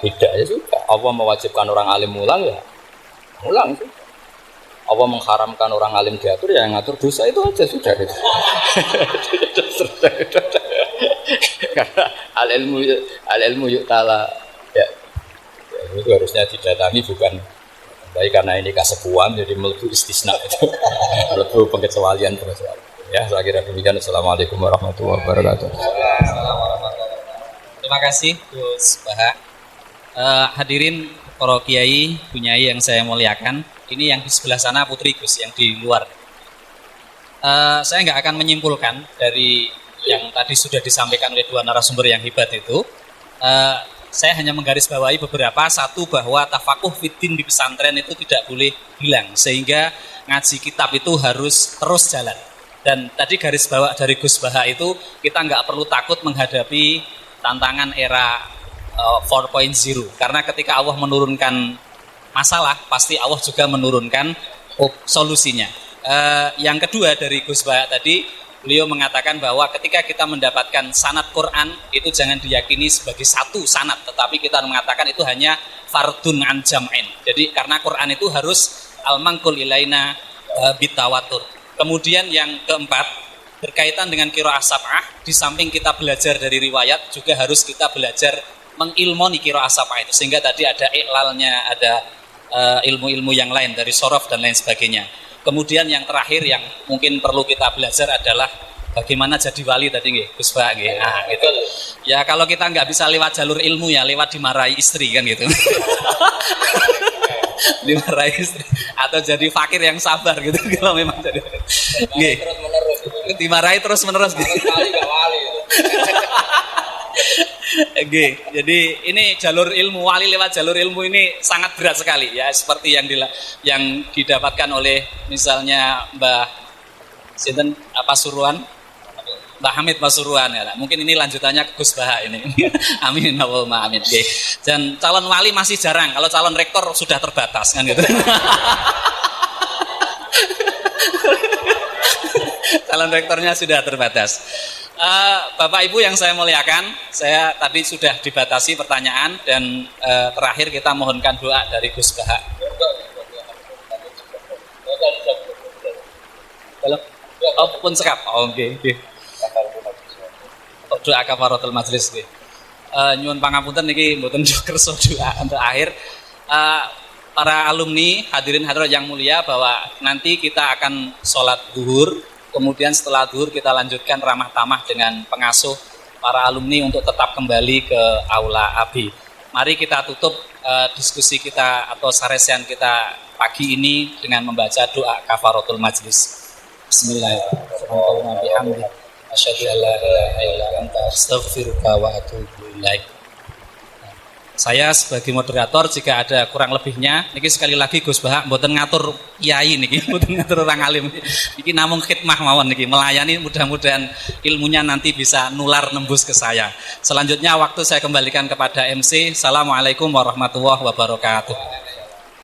tidak ya sudah. Allah mewajibkan orang alim mulang ya mulang itu. Allah mengharamkan orang alim diatur ya ngatur dosa itu aja sudah itu. Karena al ilmu yu'tala ya, itu harusnya didatangi bukan baik karena ini kasepuan jadi melebu istisna itu melebu pengecualian ya saya kira demikian. Assalamualaikum warahmatullahi wabarakatuh. Terima kasih Gus Baha. Hadirin para kiai, bunyai yang saya muliakan, ini yang di sebelah sana Putri Gus, yang di luar. Saya nggak akan menyimpulkan dari yang tadi sudah disampaikan oleh dua narasumber yang hebat itu. Saya hanya menggarisbawahi beberapa. Satu, bahwa tafakuh fiddin di pesantren itu tidak boleh hilang, sehingga ngaji kitab itu harus terus jalan. Dan tadi garis bawah dari Gus Baha itu, kita nggak perlu takut menghadapi tantangan era 4.0, karena ketika Allah menurunkan masalah, pasti Allah juga menurunkan solusinya. Yang kedua dari Gus Baha tadi, beliau mengatakan bahwa ketika kita mendapatkan sanad Quran, itu jangan diyakini sebagai satu sanad, tetapi kita mengatakan itu hanya fardun an jam'in. Jadi karena Quran itu harus al-mangkul ilaina bitawatur. Kemudian yang keempat, berkaitan dengan qiraah sab'ah, di samping kita belajar dari riwayat, juga harus kita belajar mengilmoni qiraah sab'ah itu, sehingga tadi ada iklalnya, ada ilmu-ilmu yang lain dari sorof dan lain sebagainya. Kemudian yang terakhir yang mungkin perlu kita belajar adalah bagaimana jadi wali tadi nggih, Gus Ba nggih. Nah, gitu. Ya kalau kita nggak bisa lewat jalur ilmu, ya lewat dimarahi istri kan gitu. Dimarahi istri atau jadi fakir yang sabar gitu kalau memang jadi. Nggih. Dimarahi terus menerus gitu. Jadi ini jalur ilmu, wali lewat jalur ilmu ini sangat berat sekali ya, seperti yang didapatkan oleh misalnya Mbah Sinten Pasuruan, Mbah Hamid Pasuruan ya. Mungkin ini lanjutannya ke Gus Baha ini. Amin Allahumma amin. Dan calon wali masih jarang, kalau calon rektor sudah terbatas kan gitu. Calon rektornya sudah terbatas. Bapak Ibu yang saya muliakan, saya tadi sudah dibatasi pertanyaan dan terakhir kita mohonkan doa dari Gus Baha. Oh, pun sekap. Oh, oke. Doa kafaratul majlis nggih. Nyuwun pangapunten niki mboten kersa doa untuk akhir. Para alumni, hadirin hadirat yang mulia, bahwa nanti kita akan sholat zuhur. Kemudian setelah zuhur kita lanjutkan ramah tamah dengan pengasuh para alumni untuk tetap kembali ke aula ABI. Mari kita tutup diskusi kita atau saresian kita pagi ini dengan membaca doa kafaratul majlis. Bismillahirrahmanirrahim. Asyhadu an la ilaha illa anta astaghfiruka wa atubu ilaik. Saya sebagai moderator, jika ada kurang lebihnya, niki sekali lagi Gus Baha mboten ngatur kiai niki, mboten ngatur orang alim. Niki namung khidmah mawon niki, melayani, mudah-mudahan ilmunya nanti bisa nular nembus ke saya. Selanjutnya waktu saya kembalikan kepada MC. Assalamualaikum warahmatullahi wabarakatuh.